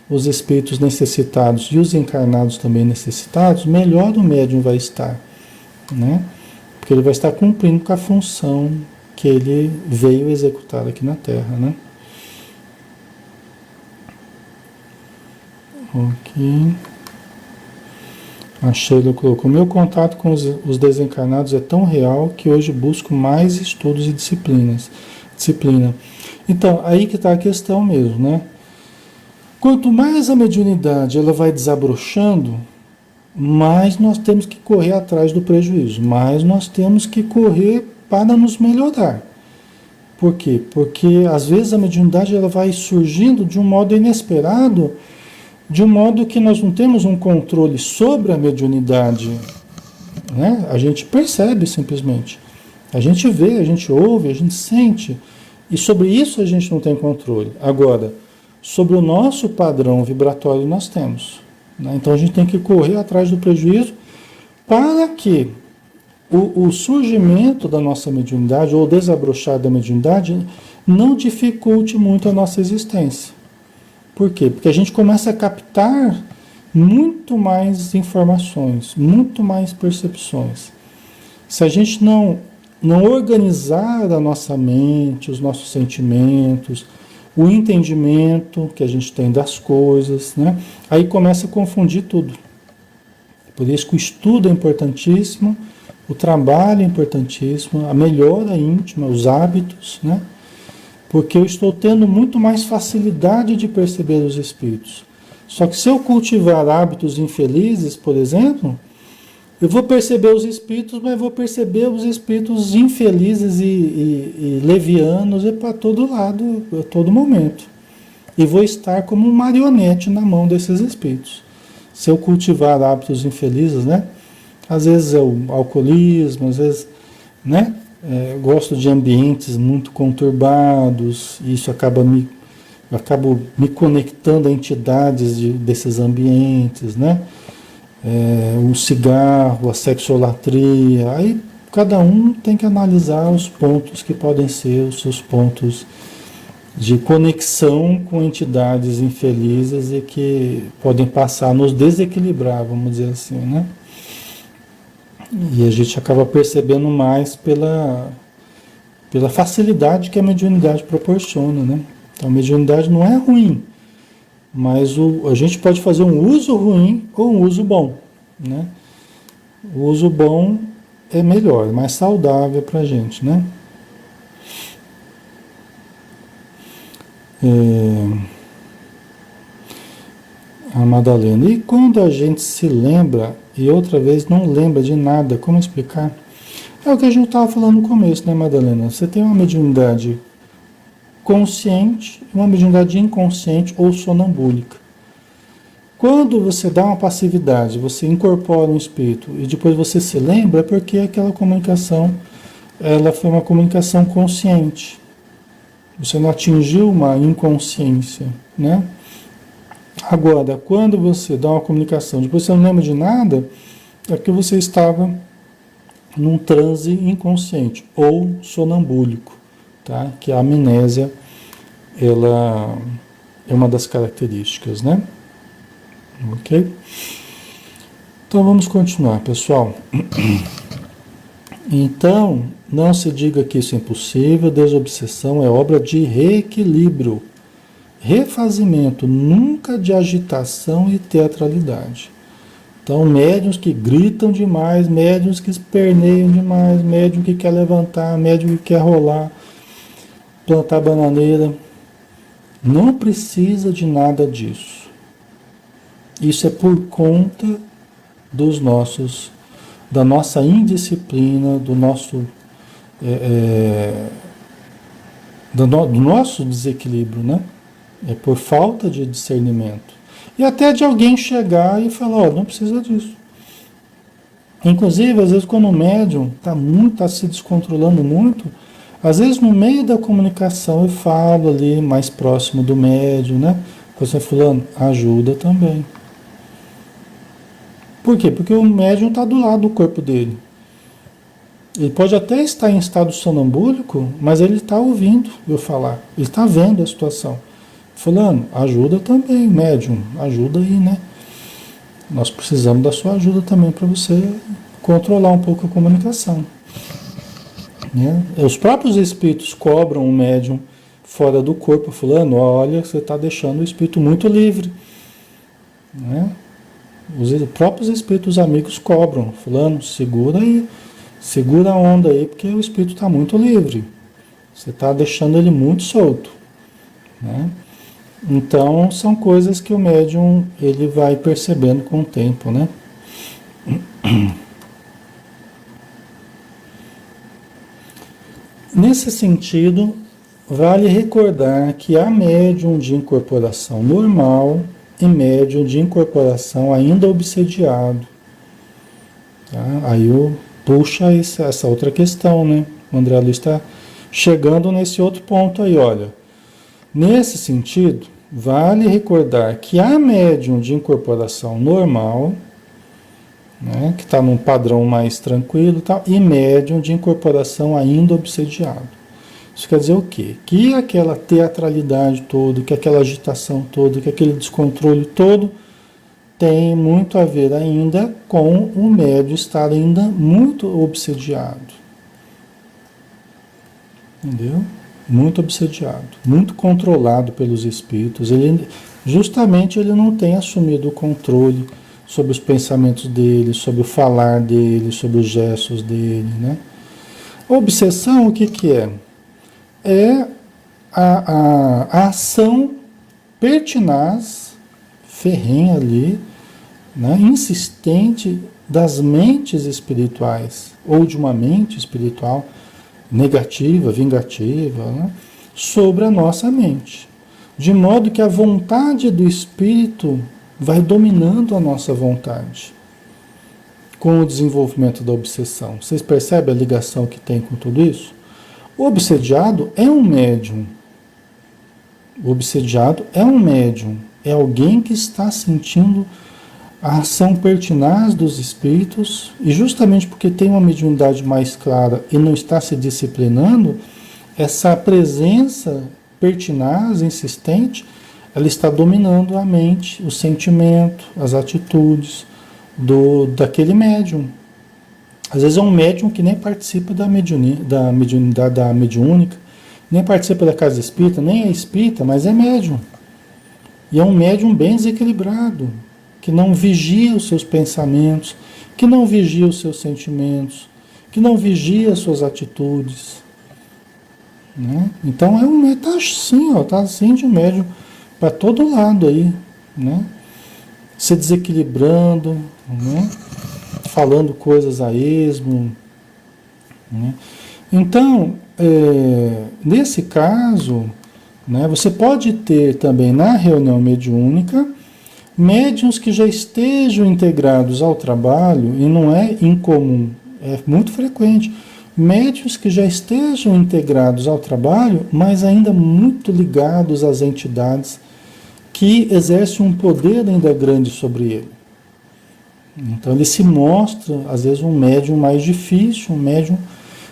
os espíritos necessitados e os encarnados também necessitados, melhor o médium vai estar, né? Porque ele vai estar cumprindo com a função que ele veio executar aqui na Terra, né? Ok. A Sheila colocou: meu contato com os desencarnados é tão real que hoje busco mais estudos e disciplina. Então, aí que está a questão mesmo, né? Quanto mais a mediunidade ela vai desabrochando, mais nós temos que correr atrás do prejuízo, mais nós temos que correr para nos melhorar. Por quê? Porque às vezes a mediunidade ela vai surgindo de um modo inesperado, de um modo que nós não temos um controle sobre a mediunidade, né? A gente percebe simplesmente. A gente vê, a gente ouve, a gente sente. E sobre isso a gente não tem controle. Agora, sobre o nosso padrão vibratório nós temos, né? Então a gente tem que correr atrás do prejuízo para que o surgimento da nossa mediunidade ou o desabrochar da mediunidade não dificulte muito a nossa existência. Por quê? Porque a gente começa a captar muito mais informações, muito mais percepções. Se a gente não organizar a nossa mente, os nossos sentimentos, o entendimento que a gente tem das coisas, né? Aí começa a confundir tudo. Por isso que o estudo é importantíssimo, o trabalho é importantíssimo, a melhora íntima, os hábitos, né? Porque eu estou tendo muito mais facilidade de perceber os espíritos. Só que se eu cultivar hábitos infelizes, por exemplo, eu vou perceber os espíritos, mas vou perceber os espíritos infelizes e levianos para todo lado, a todo momento. E vou estar como um marionete na mão desses espíritos. Se eu cultivar hábitos infelizes, né? Às vezes é o alcoolismo, às vezes, né? Gosto de ambientes muito conturbados, e isso eu acabo me conectando a entidades desses ambientes, né? O cigarro, a sexolatria, aí cada um tem que analisar os pontos que podem ser os seus pontos de conexão com entidades infelizes e que podem passar a nos desequilibrar, vamos dizer assim, né? E a gente acaba percebendo mais pela facilidade que a mediunidade proporciona, né? Então a mediunidade não é ruim, mas a gente pode fazer um uso ruim ou um uso bom, né? O uso bom é melhor, é mais saudável para a gente, né? A Madalena: e quando a gente se lembra e outra vez não lembra de nada, como explicar? É o que a gente estava falando no começo, né, Madalena? Você tem uma mediunidade consciente e uma mediunidade inconsciente ou sonambúlica. Quando você dá uma passividade, você incorpora um espírito e depois você se lembra, é porque aquela comunicação, ela foi uma comunicação consciente. Você não atingiu uma inconsciência, né? Agora, quando você dá uma comunicação, depois você não lembra de nada, é porque você estava num transe inconsciente ou sonambúlico, tá? Que a amnésia, ela é uma das características, né? Ok? Então vamos continuar, pessoal. Então, não se diga que isso é impossível, desobsessão é obra de reequilíbrio, refazimento, nunca de agitação e teatralidade. Então, médiuns que gritam demais, médiuns que esperneiam demais, médium que quer levantar, médium que quer rolar, plantar bananeira. Não precisa de nada disso. Isso é por conta da nossa indisciplina, do nosso desequilíbrio, né? É por falta de discernimento. E até de alguém chegar e falar, ó, não precisa disso. Inclusive, às vezes, quando o médium está se descontrolando muito, às vezes no meio da comunicação eu falo ali mais próximo do médium, né? Você fulano, ajuda também. Por quê? Porque o médium está do lado do corpo dele. Ele pode até estar em estado sonambúlico, mas ele está ouvindo eu falar. Ele está vendo a situação. Fulano, ajuda também, médium, ajuda aí, né? Nós precisamos da sua ajuda também para você controlar um pouco a comunicação. Né? Os próprios espíritos cobram o médium fora do corpo, fulano, olha, você está deixando o espírito muito livre. Né? Os próprios espíritos amigos cobram, fulano, segura aí, segura a onda aí, porque o espírito está muito livre. Você está deixando ele muito solto. Né? Então, são coisas que o médium ele vai percebendo com o tempo, né? Nesse sentido, vale recordar que há médium de incorporação normal e médium de incorporação ainda obsediado. Tá? Aí puxa essa outra questão, né? O André Luiz está chegando nesse outro ponto aí, olha. Nesse sentido, vale recordar que há médium de incorporação normal, né, que está num padrão mais tranquilo, tal, e médium de incorporação ainda obsediado. Isso quer dizer o quê? Que aquela teatralidade toda, que aquela agitação toda, que aquele descontrole todo tem muito a ver ainda com o médium estar ainda muito obsediado. Entendeu? Muito obsediado, muito controlado pelos espíritos. Justamente ele não tem assumido o controle sobre os pensamentos dele, sobre o falar dele, sobre os gestos dele, né? A obsessão, o que que é? É a ação pertinaz, ferrenha ali, né? Insistente das mentes espirituais, ou de uma mente espiritual negativa, vingativa, né? Sobre a nossa mente. De modo que a vontade do espírito vai dominando a nossa vontade com o desenvolvimento da obsessão. Vocês percebem a ligação que tem com tudo isso? O obsediado é um médium. O obsediado é um médium. É alguém que está sentindo a ação pertinaz dos espíritos, e justamente porque tem uma mediunidade mais clara e não está se disciplinando, essa presença pertinaz, insistente, ela está dominando a mente, o sentimento, as atitudes daquele médium. Às vezes é um médium que nem participa da mediunidade, da mediúnica, nem participa da casa espírita, nem é espírita, mas é médium. E é um médium bem desequilibrado, que não vigia os seus pensamentos, que não vigia os seus sentimentos, que não vigia as suas atitudes. Né? Então tá assim, ó, tá assim de médium para todo lado aí, né? Se desequilibrando, né? Falando coisas a esmo. Né? Então, nesse caso, né, você pode ter também na reunião mediúnica médiuns que já estejam integrados ao trabalho, e não é incomum, é muito frequente, médiuns que já estejam integrados ao trabalho, mas ainda muito ligados às entidades que exercem um poder ainda grande sobre ele. Então ele se mostra, às vezes, um médium mais difícil, um médium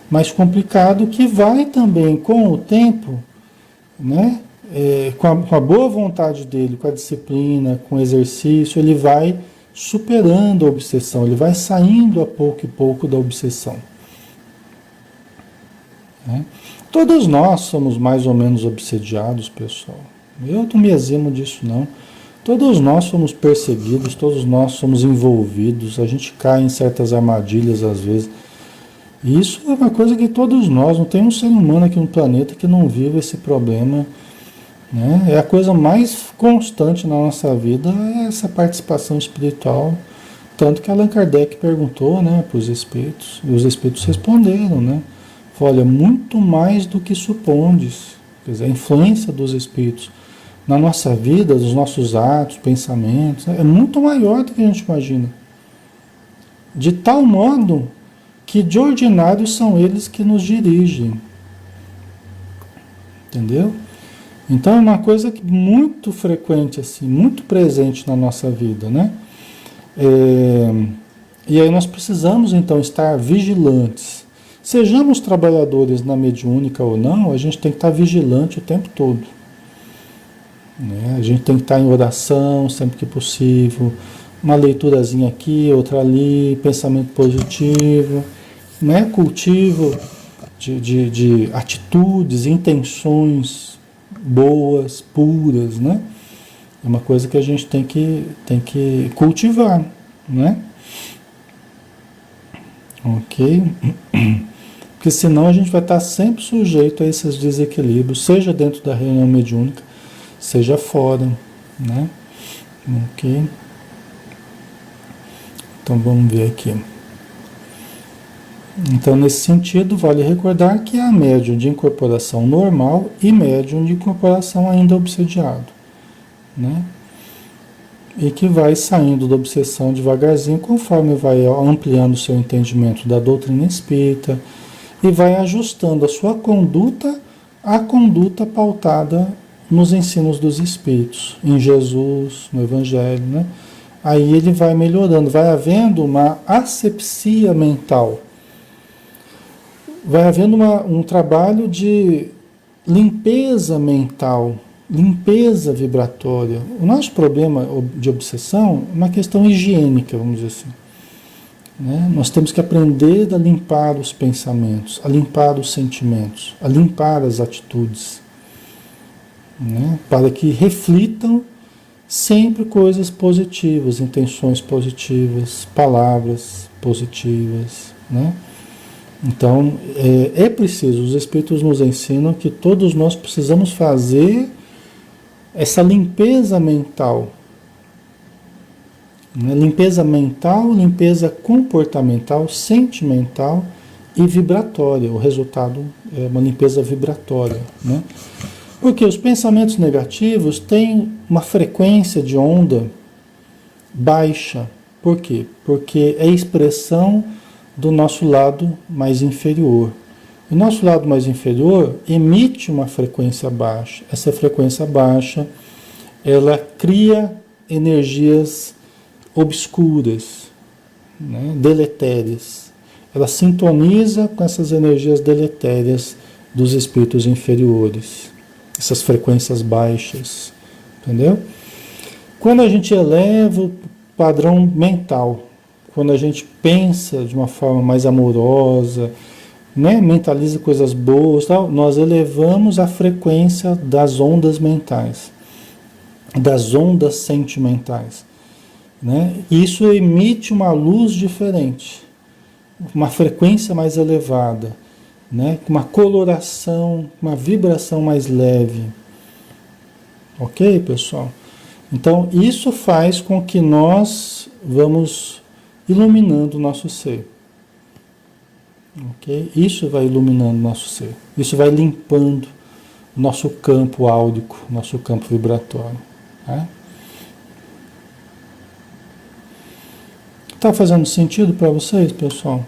mais complicado, que vai também, com o tempo, né, com a boa vontade dele, com a disciplina, com o exercício, ele vai superando a obsessão, ele vai saindo a pouco e pouco da obsessão. Né? Todos nós somos mais ou menos obsediados, pessoal. Eu não me eximo disso, não. Todos nós somos perseguidos, todos nós somos envolvidos, a gente cai em certas armadilhas às vezes. E isso é uma coisa que todos nós, não tem um ser humano aqui no planeta que não vive esse problema, né? É a coisa mais constante na nossa vida, é essa participação espiritual. Tanto que Allan Kardec perguntou, né, para os espíritos, e os espíritos responderam, né? Olha, muito mais do que supondes. Quer dizer, a influência dos espíritos na nossa vida, nos nossos atos, pensamentos, né, é muito maior do que a gente imagina. De tal modo que de ordinário são eles que nos dirigem. Entendeu? Então é uma coisa que muito frequente, assim, muito presente na nossa vida, né? E aí nós precisamos então estar vigilantes. Sejamos trabalhadores na mediúnica ou não, a gente tem que estar vigilante o tempo todo. Né? A gente tem que estar em oração sempre que possível, uma leiturazinha aqui, outra ali, pensamento positivo, né? Cultivo de atitudes, intenções boas, puras, né? É uma coisa que a gente tem que cultivar, né? Ok? Porque senão a gente vai estar sempre sujeito a esses desequilíbrios, seja dentro da reunião mediúnica, seja fora, né? Ok? Então vamos ver aqui. Então, nesse sentido, vale recordar que há médium de incorporação normal e médium de incorporação ainda obsediado, né? E que vai saindo da obsessão devagarzinho, conforme vai ampliando o seu entendimento da doutrina espírita e vai ajustando a sua conduta à conduta pautada nos ensinos dos espíritos, em Jesus, no Evangelho, né? Aí ele vai melhorando, vai havendo uma asepsia mental, vai havendo um trabalho de limpeza mental, limpeza vibratória. O nosso problema de obsessão é uma questão higiênica, vamos dizer assim. Né? Nós temos que aprender a limpar os pensamentos, a limpar os sentimentos, a limpar as atitudes, né? Para que reflitam sempre coisas positivas, intenções positivas, palavras positivas, né? Então, é preciso, os Espíritos nos ensinam que todos nós precisamos fazer essa limpeza mental. Né? Limpeza mental, limpeza comportamental, sentimental e vibratória. O resultado é uma limpeza vibratória. Né? Porque os pensamentos negativos têm uma frequência de onda baixa. Por quê? Porque é expressão do nosso lado mais inferior. O nosso lado mais inferior emite uma frequência baixa. Essa frequência baixa, ela cria energias obscuras, né, deletérias. Ela sintoniza com essas energias deletérias dos espíritos inferiores, essas frequências baixas, entendeu? Quando a gente eleva o padrão mental, quando a gente pensa de uma forma mais amorosa, né, mentaliza coisas boas, tal, nós elevamos a frequência das ondas mentais, das ondas sentimentais. Né? Isso emite uma luz diferente, uma frequência mais elevada, né? Uma coloração, uma vibração mais leve. Ok, pessoal? Então, isso faz com que nós vamos iluminando o nosso ser. Ok? Isso vai iluminando o nosso ser. Isso vai limpando o nosso campo áurico, nosso campo vibratório. Tá? Tá fazendo sentido para vocês, pessoal?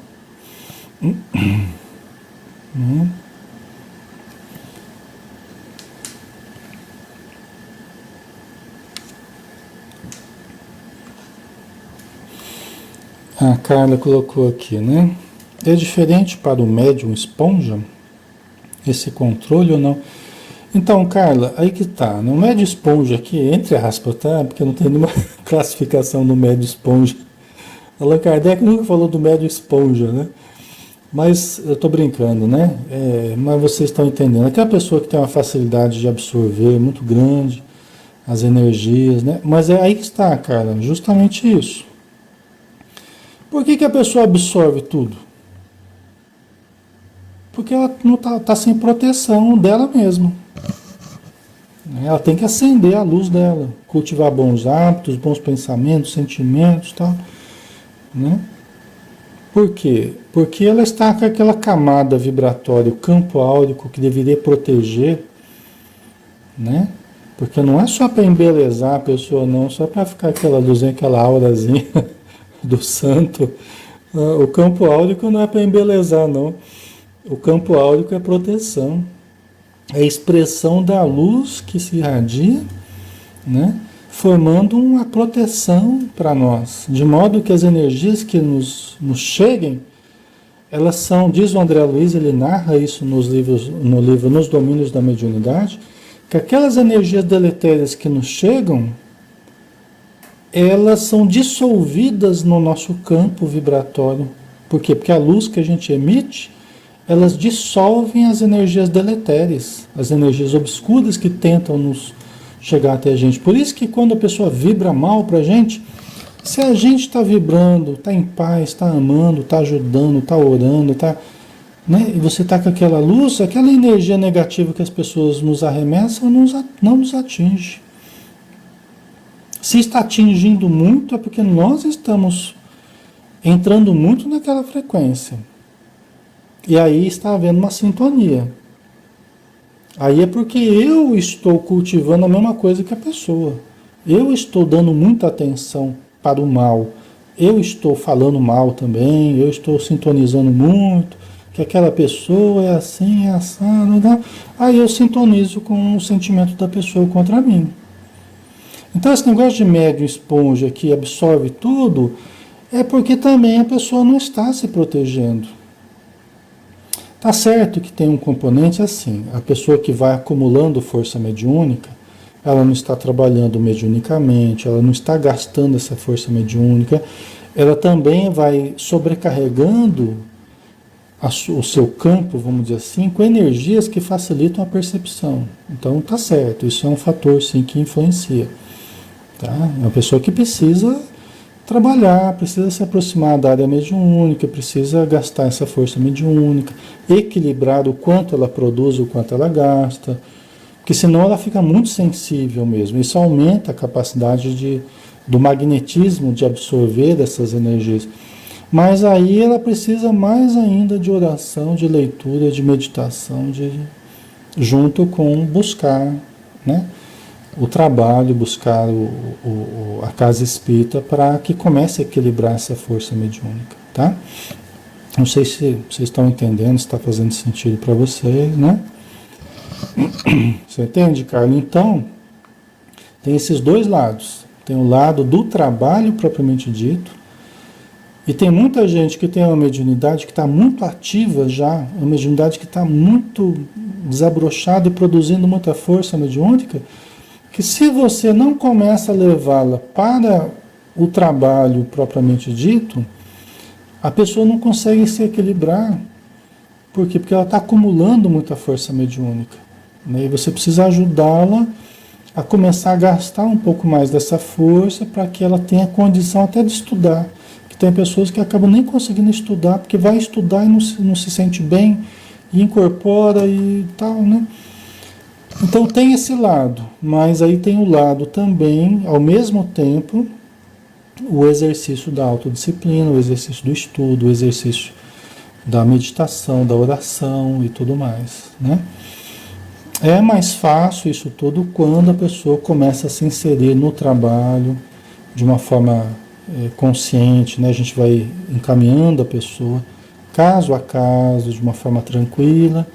A Carla colocou aqui, né? É diferente para o médium esponja esse controle ou não? Então, Carla, aí que tá. No médio esponja aqui, entre aspas, tá? Porque não tem nenhuma classificação do médio esponja. Allan Kardec nunca falou do médio esponja, né? Mas eu estou brincando, né? Mas vocês estão entendendo. Aquela pessoa que tem uma facilidade de absorver muito grande, as energias, né? Mas é aí que está, cara, justamente isso. Por que que a pessoa absorve tudo? Porque ela não tá sem proteção dela mesma. Ela tem que acender a luz dela, cultivar bons hábitos, bons pensamentos, sentimentos, tal, né? Por quê? Porque ela está com aquela camada vibratória, o campo áurico que deveria proteger, né? Porque não é só para embelezar a pessoa, não, só para ficar aquela luzinha, aquela aurazinha do santo. O campo áurico não é para embelezar, não. O campo áurico é proteção. É a expressão da luz que se irradia, né? Formando uma proteção para nós. De modo que as energias que nos cheguem, elas são, diz o André Luiz, ele narra isso no livro Nos Domínios da Mediunidade, que aquelas energias deletérias que nos chegam, elas são dissolvidas no nosso campo vibratório. Por quê? Porque a luz que a gente emite, elas dissolvem as energias deletérias, as energias obscuras que tentam nos chegar até a gente. Por isso que quando a pessoa vibra mal para a gente, se a gente está vibrando, está em paz, está amando, está ajudando, está orando, né? E você está com aquela luz, aquela energia negativa que as pessoas nos arremessam não nos atinge. Se está atingindo muito, é porque nós estamos entrando muito naquela frequência. E aí está havendo uma sintonia. Aí é porque eu estou cultivando a mesma coisa que a pessoa. Eu estou dando muita atenção para o mal. Eu estou falando mal também, eu estou sintonizando muito, que aquela pessoa é assim, é assado, né? Aí eu sintonizo com o sentimento da pessoa contra mim. Então esse negócio de médium esponja que absorve tudo, é porque também a pessoa não está se protegendo. Tá certo que tem um componente assim, a pessoa que vai acumulando força mediúnica, ela não está trabalhando mediunicamente, ela não está gastando essa força mediúnica, ela também vai sobrecarregando o seu campo, vamos dizer assim, com energias que facilitam a percepção. Então tá certo, isso é um fator sim que influencia. Tá? É uma pessoa que precisa trabalhar, precisa se aproximar da área mediúnica, precisa gastar essa força mediúnica, equilibrar o quanto ela produz, o quanto ela gasta, porque senão ela fica muito sensível mesmo. Isso aumenta a capacidade do magnetismo de absorver essas energias. Mas aí ela precisa mais ainda de oração, de leitura, de meditação, junto com buscar, né? O trabalho, buscar a casa espírita para que comece a equilibrar essa força mediúnica, tá? Não sei se vocês estão entendendo, se está fazendo sentido para vocês, né? Você entende, Carlos? Então, tem esses dois lados. Tem o lado do trabalho propriamente dito, e tem muita gente que tem uma mediunidade que está muito ativa já, uma mediunidade que está muito desabrochada e produzindo muita força mediúnica, que se você não começa a levá-la para o trabalho propriamente dito, a pessoa não consegue se equilibrar. Por quê? Porque ela está acumulando muita força mediúnica, né? E você precisa ajudá-la a começar a gastar um pouco mais dessa força para que ela tenha condição até de estudar. Que tem pessoas que acabam nem conseguindo estudar, porque vai estudar e não se sente bem, e incorpora e tal, né? Então tem esse lado, mas aí tem o lado também, ao mesmo tempo, o exercício da autodisciplina, o exercício do estudo, o exercício da meditação, da oração e tudo mais, né? É mais fácil isso tudo quando a pessoa começa a se inserir no trabalho de uma forma consciente, né? A gente vai encaminhando a pessoa caso a caso, de uma forma tranquila,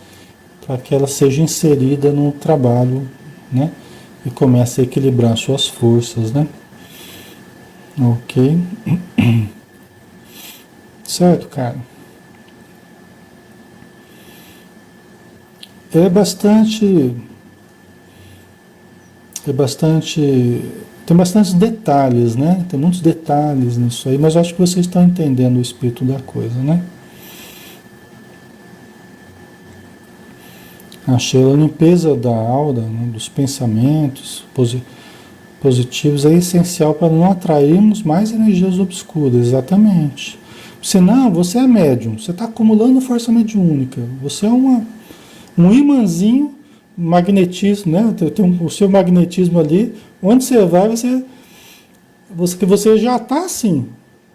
para que ela seja inserida no trabalho, né? E comece a equilibrar suas forças, né? Ok? Certo, cara? É bastante, tem bastantes detalhes, né? Tem muitos detalhes nisso aí, mas acho que vocês estão entendendo o espírito da coisa, né? Achei a limpeza da aura, né, dos pensamentos, positivos é essencial para não atrairmos mais energias obscuras, exatamente. Senão, você é médium, você está acumulando força mediúnica, você é um imãzinho, magnetismo, né? Tem o seu magnetismo ali, onde você vai, você já está assim.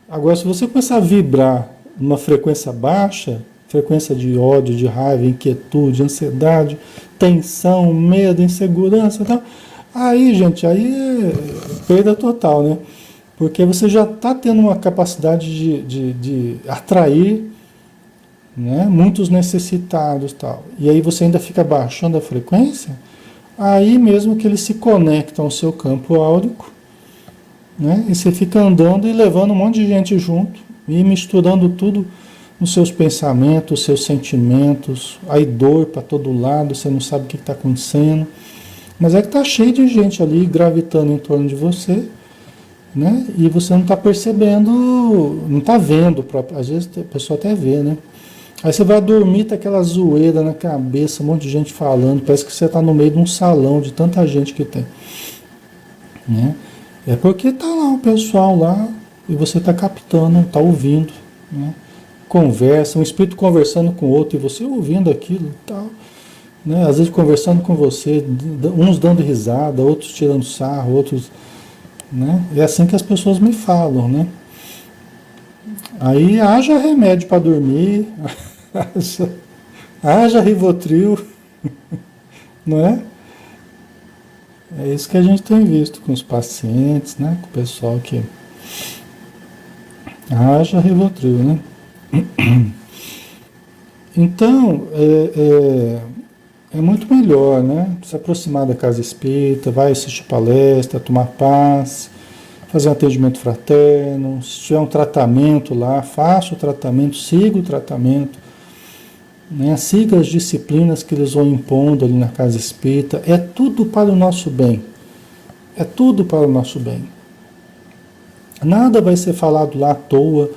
Agora, se você começar a vibrar numa frequência baixa, frequência de ódio, de raiva, inquietude, ansiedade, tensão, medo, insegurança e tal, aí, gente, aí é perda total, né? Porque você já está tendo uma capacidade de atrair, né, muitos necessitados e tal. E aí você ainda fica baixando a frequência, aí mesmo que eles se conectam ao seu campo áurico, né? E você fica andando e levando um monte de gente junto e misturando tudo nos seus pensamentos, seus sentimentos, aí dor para todo lado, você não sabe o que está acontecendo, mas é que está cheio de gente ali gravitando em torno de você, né? E você não está percebendo, não está vendo, às vezes a pessoa até vê, né? Aí você vai dormir, tá aquela zoeira na cabeça, um monte de gente falando, parece que você está no meio de um salão de tanta gente que tem, né? É porque tá lá o pessoal lá e você está captando, está ouvindo, né? Conversa, um espírito conversando com o outro e você ouvindo aquilo e tal, né? Às vezes conversando com você, uns dando risada, outros tirando sarro, outros, né? É assim que as pessoas me falam, né? Aí haja remédio para dormir, haja Rivotril, não é? É isso que a gente tem visto com os pacientes, né? Com o pessoal que haja Rivotril, né? Então, é muito melhor, né? Se aproximar da casa espírita, vai assistir palestra, tomar passe, fazer um atendimento fraterno, se tiver um tratamento lá, faça o tratamento, siga o tratamento, né? Siga as disciplinas que eles vão impondo ali na casa espírita, é tudo para o nosso bem, é tudo para o nosso bem. Nada vai ser falado lá à toa,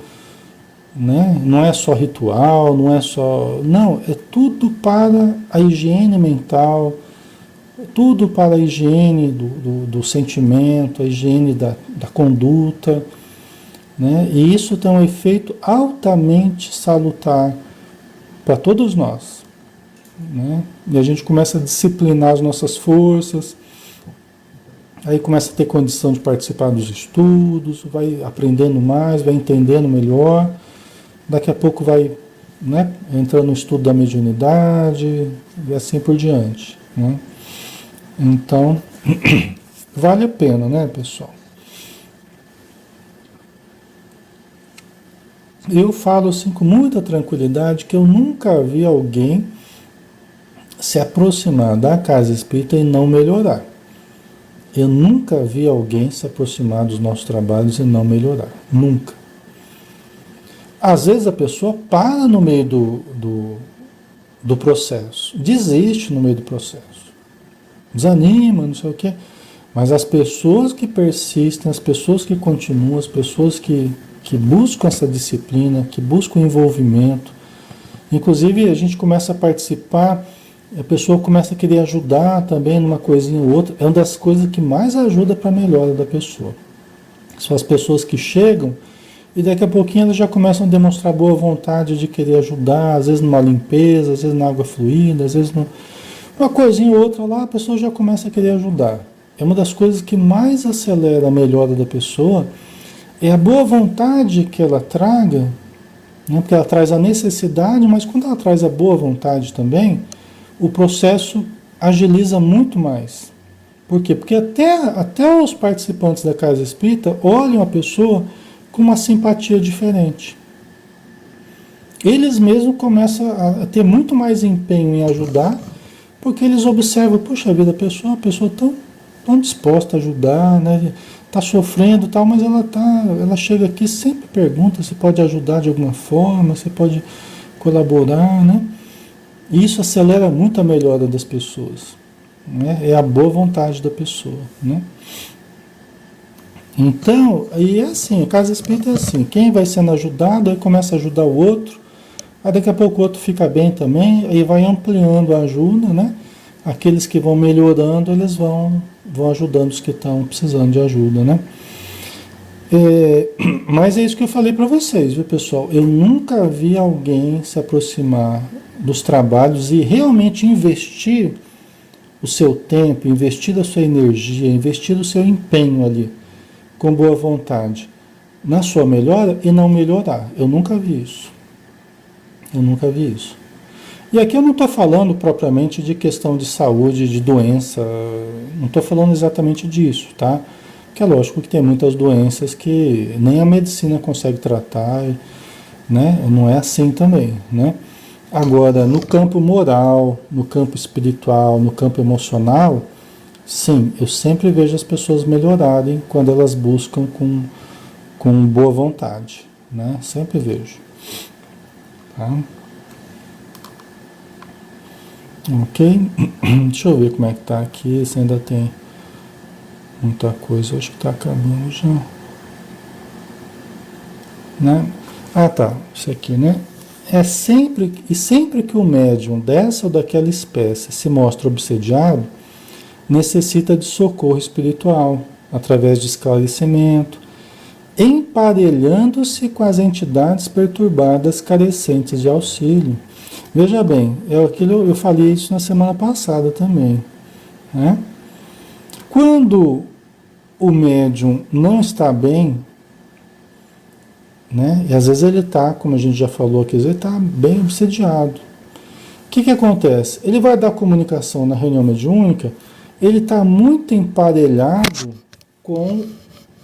né? Não é só ritual, não é só... Não, é tudo para a higiene mental, tudo para a higiene do sentimento, a higiene da conduta, né? E isso tem um efeito altamente salutar para todos nós, né? E a gente começa a disciplinar as nossas forças, aí começa a ter condição de participar dos estudos, vai aprendendo mais, vai entendendo melhor, daqui a pouco vai, né, entrando no estudo da mediunidade e assim por diante, né? Então, vale a pena, né, pessoal? Eu falo assim com muita tranquilidade que eu nunca vi alguém se aproximar da casa espírita e não melhorar. Eu nunca vi alguém se aproximar dos nossos trabalhos e não melhorar. Nunca. Às vezes a pessoa para no meio do processo, desiste no meio do processo, desanima, não sei o quê. Mas as pessoas que persistem, as pessoas que continuam, as pessoas que buscam essa disciplina, que buscam envolvimento, inclusive a gente começa a participar, a pessoa começa a querer ajudar também numa coisinha ou outra, é uma das coisas que mais ajuda para a melhora da pessoa. São as pessoas que chegam e daqui a pouquinho elas já começam a demonstrar boa vontade de querer ajudar, às vezes numa limpeza, às vezes na água fluida, às vezes uma coisinha ou outra lá, a pessoa já começa a querer ajudar. É uma das coisas que mais acelera a melhora da pessoa, é a boa vontade que ela traga, né? Porque ela traz a necessidade, mas quando ela traz a boa vontade também, o processo agiliza muito mais. Por quê? Porque até os participantes da casa espírita olham a pessoa com uma simpatia diferente. Eles mesmos começam a ter muito mais empenho em ajudar, porque eles observam, puxa vida, a pessoa tão disposta a ajudar, né? Está sofrendo e tal, mas ela chega aqui e sempre pergunta se pode ajudar de alguma forma, se pode colaborar, né? E isso acelera muito a melhora das pessoas, né? É a boa vontade da pessoa, né? Então, aí é assim, a casa espírita é assim, quem vai sendo ajudado, aí começa a ajudar o outro, aí daqui a pouco o outro fica bem também, aí vai ampliando a ajuda, né? aqueles que vão melhorando, eles vão ajudando os que estão precisando de ajuda, né? Mas é isso que eu falei para vocês, viu, pessoal? Eu nunca vi alguém se aproximar dos trabalhos e realmente investir o seu tempo, investir a sua energia, investir o seu empenho ali, com boa vontade, na sua melhora e não melhorar. Eu nunca vi isso. Eu nunca vi isso. E aqui eu não estou falando propriamente de questão de saúde, de doença, não estou falando exatamente disso, tá? Porque é lógico que tem muitas doenças que nem a medicina consegue tratar, né? Não é assim também, né? Agora, no campo moral, no campo espiritual, no campo emocional, sim, eu sempre vejo as pessoas melhorarem quando elas buscam com boa vontade, né? Sempre vejo. Tá? Ok? Deixa eu ver como é que tá aqui, se ainda tem muita coisa, acho que tá acabando já. Né? Ah, tá, isso aqui, né? Sempre que o médium dessa ou daquela espécie se mostra obsediado, necessita de socorro espiritual, através de esclarecimento, emparelhando-se com as entidades perturbadas carecentes de auxílio. Veja bem, eu falei isso na semana passada também, né? Quando o médium não está bem, né? E às vezes ele está, como a gente já falou aqui, ele está bem obsediado. O que acontece? Ele vai dar comunicação na reunião mediúnica, ele está muito emparelhado com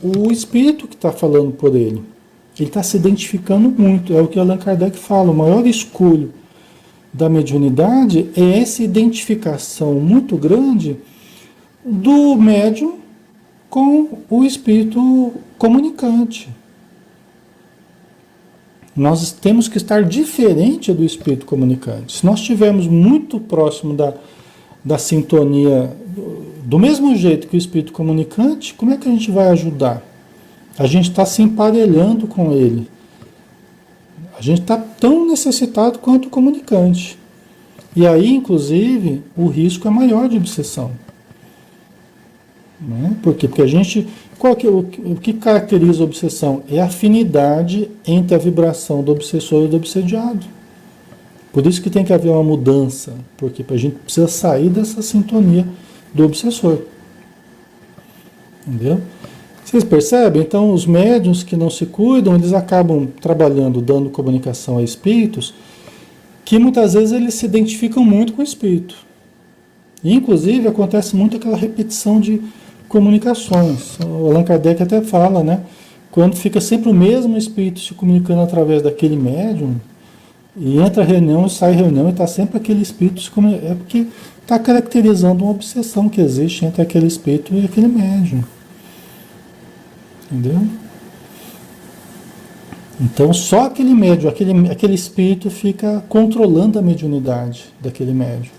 o espírito que está falando por ele. Ele está se identificando muito, é o que Allan Kardec fala, o maior escolho da mediunidade é essa identificação muito grande do médium com o espírito comunicante. Nós temos que estar diferente do espírito comunicante. Se nós estivermos muito próximo da sintonia, do mesmo jeito que o espírito comunicante, como é que a gente vai ajudar? A gente está se emparelhando com ele. A gente está tão necessitado quanto o comunicante. E aí, inclusive, o risco é maior de obsessão. Né? Por quê? Porque a gente... o que caracteriza a obsessão? É a afinidade entre a vibração do obsessor e do obsediado. Por isso que tem que haver uma mudança. Porque a gente precisa sair dessa sintonia do obsessor. Entendeu? Vocês percebem? Então, os médiuns que não se cuidam, eles acabam trabalhando, dando comunicação a espíritos, que muitas vezes eles se identificam muito com o espírito. E, inclusive, acontece muito aquela repetição de comunicações. O Allan Kardec até fala, né? Quando fica sempre o mesmo espírito se comunicando através daquele médium, e entra a reunião, sai a reunião, e está sempre aquele espírito se comunicando. É porque está caracterizando uma obsessão que existe entre aquele espírito e aquele médium. Entendeu? Então só aquele médium, aquele espírito fica controlando a mediunidade daquele médium.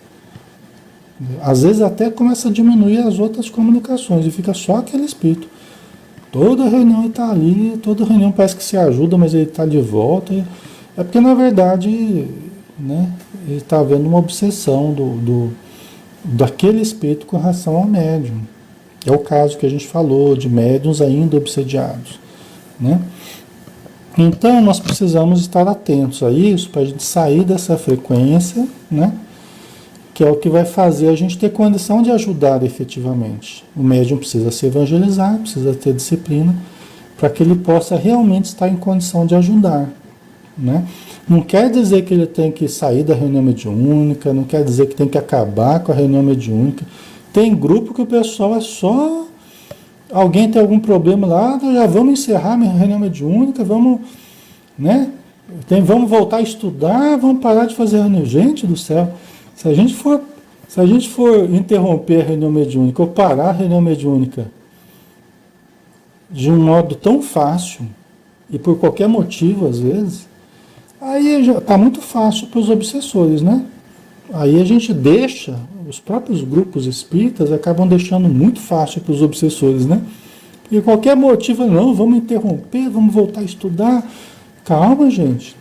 Às vezes até começa a diminuir as outras comunicações e fica só aquele espírito. Toda reunião ele está ali, toda reunião parece que se ajuda, mas ele está de volta. É porque na verdade, né, ele está havendo uma obsessão daquele espírito com relação ao médium. É o caso que a gente falou de médiuns ainda obsediados, né? Então, nós precisamos estar atentos a isso para a gente sair dessa frequência, né? Que é o que vai fazer a gente ter condição de ajudar efetivamente. O médium precisa se evangelizar, precisa ter disciplina, para que ele possa realmente estar em condição de ajudar, né? Não quer dizer que ele tem que sair da reunião mediúnica, não quer dizer que tem que acabar com a reunião mediúnica. Tem grupo que o pessoal é só... Alguém tem algum problema lá, já vamos encerrar a reunião mediúnica, vamos, né? Vamos voltar a estudar, vamos parar de fazer reunião. Gente do céu, se a gente for interromper a reunião mediúnica ou parar a reunião mediúnica de um modo tão fácil, e por qualquer motivo às vezes, aí já está muito fácil para os obsessores, né? Aí a gente deixa, os próprios grupos espíritas acabam deixando muito fácil para os obsessores, né? E qualquer motivo, não, vamos interromper, vamos voltar a estudar. Calma, gente.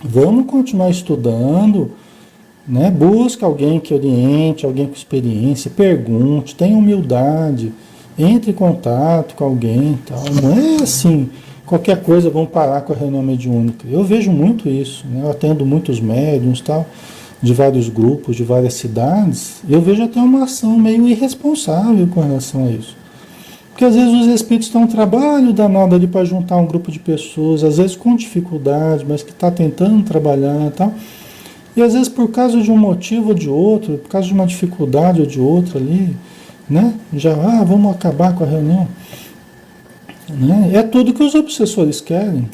Vamos continuar estudando, né? Busca alguém que oriente, alguém com experiência, pergunte, tenha humildade, entre em contato com alguém, tal. Não é assim, qualquer coisa vamos parar com a reunião mediúnica. Eu vejo muito isso, né? Eu atendo muitos médiuns, tal, de vários grupos, de várias cidades. Eu vejo até uma ação meio irresponsável com relação a isso. Porque às vezes os espíritos estão um trabalho danado ali para juntar um grupo de pessoas, às vezes com dificuldade, mas que está tentando trabalhar e tal. E às vezes por causa de um motivo ou de outro, por causa de uma dificuldade ou de outra ali, né? Já, vamos acabar com a reunião. Né? É tudo que os obsessores querem.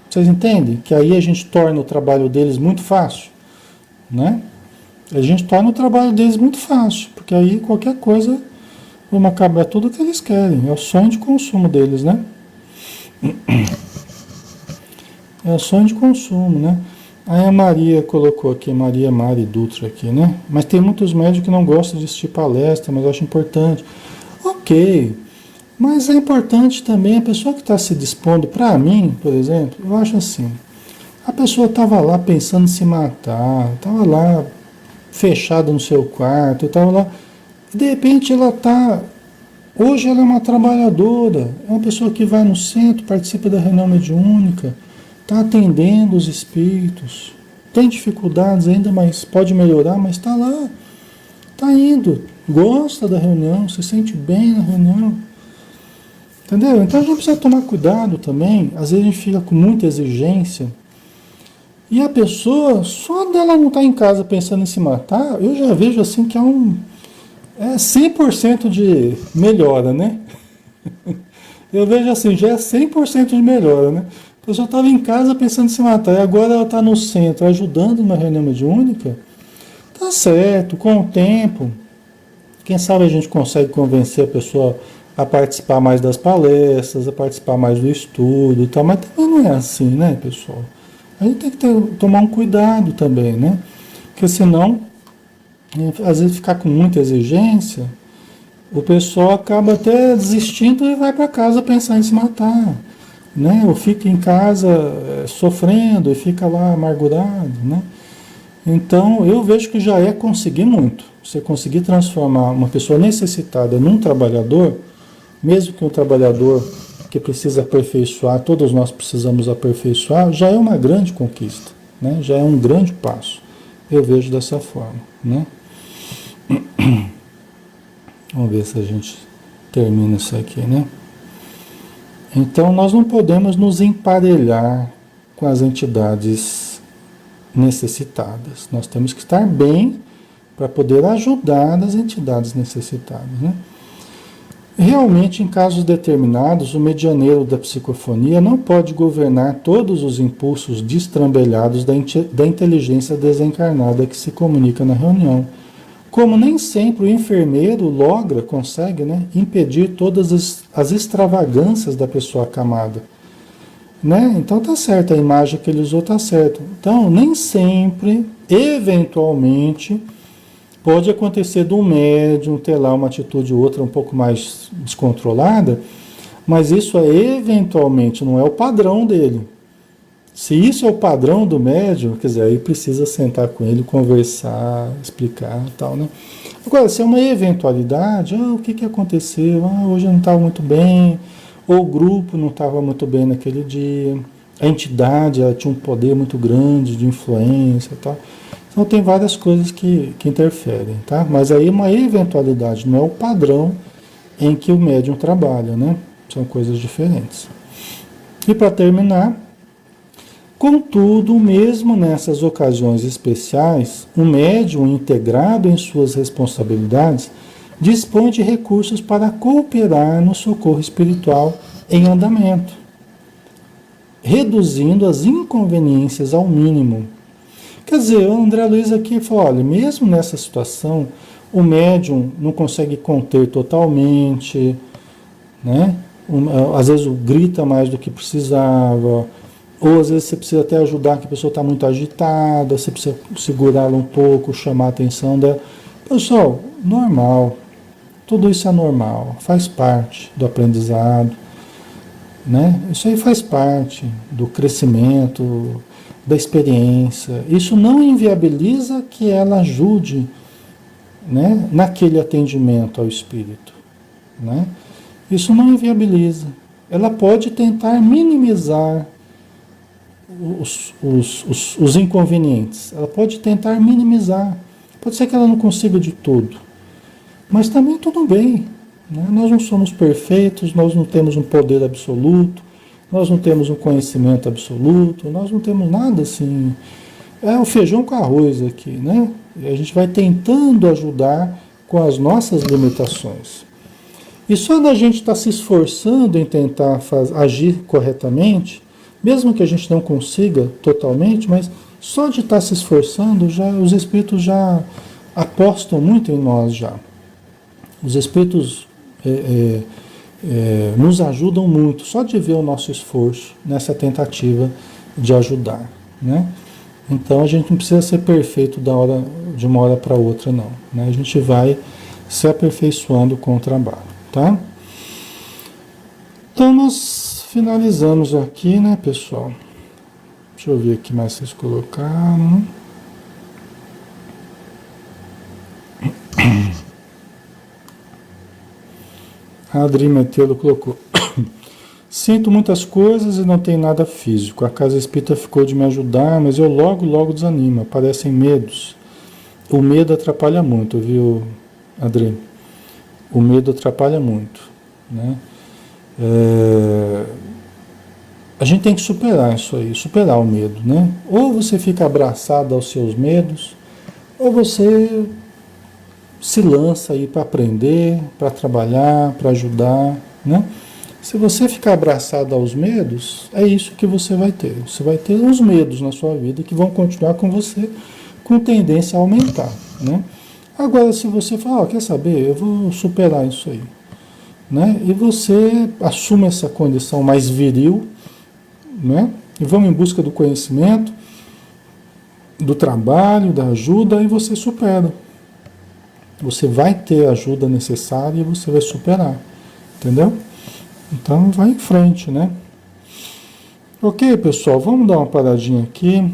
Vocês entendem? Que aí a gente torna o trabalho deles muito fácil, né? A gente torna o trabalho deles muito fácil, porque aí qualquer coisa, vamos acabar tudo que eles querem. É o sonho de consumo deles, né? É o sonho de consumo, né? Aí a Maria colocou aqui, Maria Mari Dutra aqui, né? Mas tem muitos médicos que não gostam de assistir palestra, mas eu acho importante. Ok, mas é importante também a pessoa que está se dispondo, para mim, por exemplo, eu acho assim, a pessoa estava lá pensando em se matar, estava lá fechada no seu quarto, estava lá, de repente ela está, hoje ela é uma trabalhadora, é uma pessoa que vai no centro, participa da reunião mediúnica, está atendendo os espíritos, tem dificuldades ainda, mas pode melhorar, mas está lá, está indo, gosta da reunião, se sente bem na reunião. Entendeu? Então a gente precisa tomar cuidado também. Às vezes a gente fica com muita exigência e a pessoa, só dela não estar em casa pensando em se matar, eu já vejo assim que é 100% de melhora, né? Eu vejo assim, já é 100% de melhora, né? A pessoa estava em casa pensando em se matar e agora ela está no centro ajudando numa reunião mediúnica. Tá certo, com o tempo, quem sabe a gente consegue convencer a pessoa a participar mais das palestras, a participar mais do estudo e tal, mas também não é assim, né, pessoal? A gente tem que tomar um cuidado também, né? Porque senão, às vezes ficar com muita exigência, o pessoal acaba até desistindo e vai para casa pensar em se matar, né? Ou fica em casa sofrendo e fica lá amargurado, né? Então, eu vejo que já é conseguir muito. Você conseguir transformar uma pessoa necessitada num trabalhador, mesmo que um trabalhador que precisa aperfeiçoar, todos nós precisamos aperfeiçoar, já é uma grande conquista, né? Já é um grande passo. Eu vejo dessa forma, né? Vamos ver se a gente termina isso aqui, né? Então, nós não podemos nos emparelhar com as entidades necessitadas. Nós temos que estar bem para poder ajudar as entidades necessitadas, né? Realmente, em casos determinados, o medianeiro da psicofonia não pode governar todos os impulsos destrambelhados da inteligência desencarnada que se comunica na reunião. Como nem sempre o enfermeiro consegue, né, impedir todas as extravagâncias da pessoa acamada. Né? Então tá certo, a imagem que ele usou tá certo. Então, nem sempre, eventualmente, pode acontecer de um médium ter lá uma atitude ou outra um pouco mais descontrolada, mas isso é eventualmente, não é o padrão dele. Se isso é o padrão do médium, quer dizer, aí precisa sentar com ele, conversar, explicar e tal, né? Agora, se é uma eventualidade, o que aconteceu? Hoje eu não estava muito bem, ou o grupo não estava muito bem naquele dia, a entidade tinha um poder muito grande de influência e tal. Então tem várias coisas que interferem, tá? Mas aí é uma eventualidade, não é o padrão em que o médium trabalha, né? São coisas diferentes. E para terminar, contudo, mesmo nessas ocasiões especiais, o médium integrado em suas responsabilidades dispõe de recursos para cooperar no socorro espiritual em andamento, reduzindo as inconveniências ao mínimo. Quer dizer, o André Luiz aqui falou, olha, mesmo nessa situação, o médium não consegue conter totalmente, né? Às vezes grita mais do que precisava, ou às vezes você precisa até ajudar, que a pessoa está muito agitada, você precisa segurá-la um pouco, chamar a atenção dela. Pessoal, normal, tudo isso é normal, faz parte do aprendizado, né? Isso aí faz parte do crescimento, da experiência. Isso não inviabiliza que ela ajude, né, naquele atendimento ao espírito, né? Isso não inviabiliza. Ela pode tentar minimizar os inconvenientes. Ela pode tentar minimizar. Pode ser que ela não consiga de tudo, mas também tudo bem, né? Nós não somos perfeitos, nós não temos um poder absoluto, nós não temos um conhecimento absoluto, nós não temos nada assim. É o feijão com arroz aqui, né? E a gente vai tentando ajudar com as nossas limitações. E só da gente estar se esforçando em tentar agir corretamente, mesmo que a gente não consiga totalmente, mas só de estar se esforçando, já os espíritos já apostam muito em nós já. Os espíritos nos ajudam muito, só de ver o nosso esforço nessa tentativa de ajudar, né? Então a gente não precisa ser perfeito de uma hora para outra, não, né? A gente vai se aperfeiçoando com o trabalho, tá? Então nós finalizamos aqui, né, pessoal? Deixa eu ver o que mais vocês colocaram. A Adri Metelo colocou: sinto muitas coisas e não tem nada físico. A casa espírita ficou de me ajudar, mas eu logo desanimo. Aparecem medos. O medo atrapalha muito, viu, Adri? O medo atrapalha muito, né? A gente tem que superar isso aí, superar o medo, né? Ou você fica abraçado aos seus medos, ou você se lança aí para aprender, para trabalhar, para ajudar, né? Se você ficar abraçado aos medos, é isso que você vai ter. Você vai ter uns medos na sua vida que vão continuar com você, com tendência a aumentar, né? Agora, se você falar, quer saber, eu vou superar isso aí, né? E você assume essa condição mais viril, né? E vamos em busca do conhecimento, do trabalho, da ajuda, e você supera. Você vai ter a ajuda necessária e você vai superar, entendeu? Então vai em frente, né? Ok, pessoal, vamos dar uma paradinha aqui.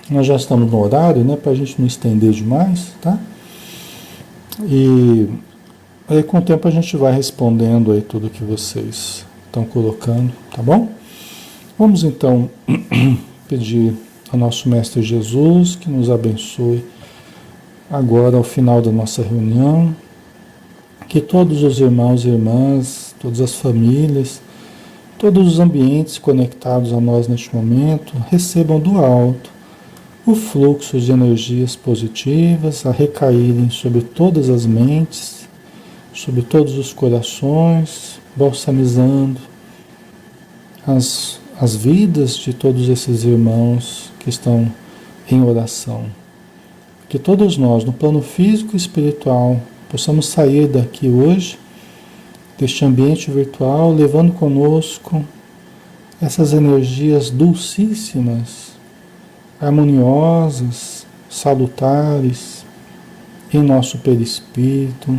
Nós já estamos no horário, né? Para a gente não estender demais, tá? E aí com o tempo a gente vai respondendo aí tudo que vocês estão colocando, tá bom? Vamos então pedir ao nosso Mestre Jesus que nos abençoe agora ao final da nossa reunião, que todos os irmãos e irmãs, todas as famílias, todos os ambientes conectados a nós neste momento, recebam do alto o fluxo de energias positivas a recaírem sobre todas as mentes, sobre todos os corações, balsamizando as vidas de todos esses irmãos que estão em oração. Que todos nós, no plano físico e espiritual, possamos sair daqui hoje, deste ambiente virtual, levando conosco essas energias dulcíssimas, harmoniosas, salutares, em nosso perispírito,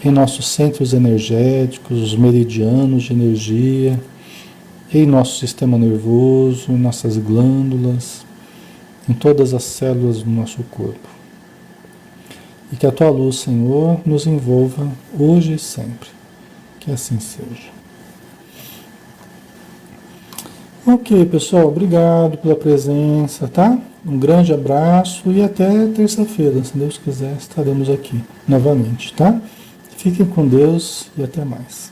em nossos centros energéticos, os meridianos de energia, em nosso sistema nervoso, em nossas glândulas, em todas as células do nosso corpo. E que a Tua luz, Senhor, nos envolva hoje e sempre. Que assim seja. Ok, pessoal, obrigado pela presença, tá? Um grande abraço e até terça-feira, se Deus quiser, estaremos aqui novamente, tá? Fiquem com Deus e até mais.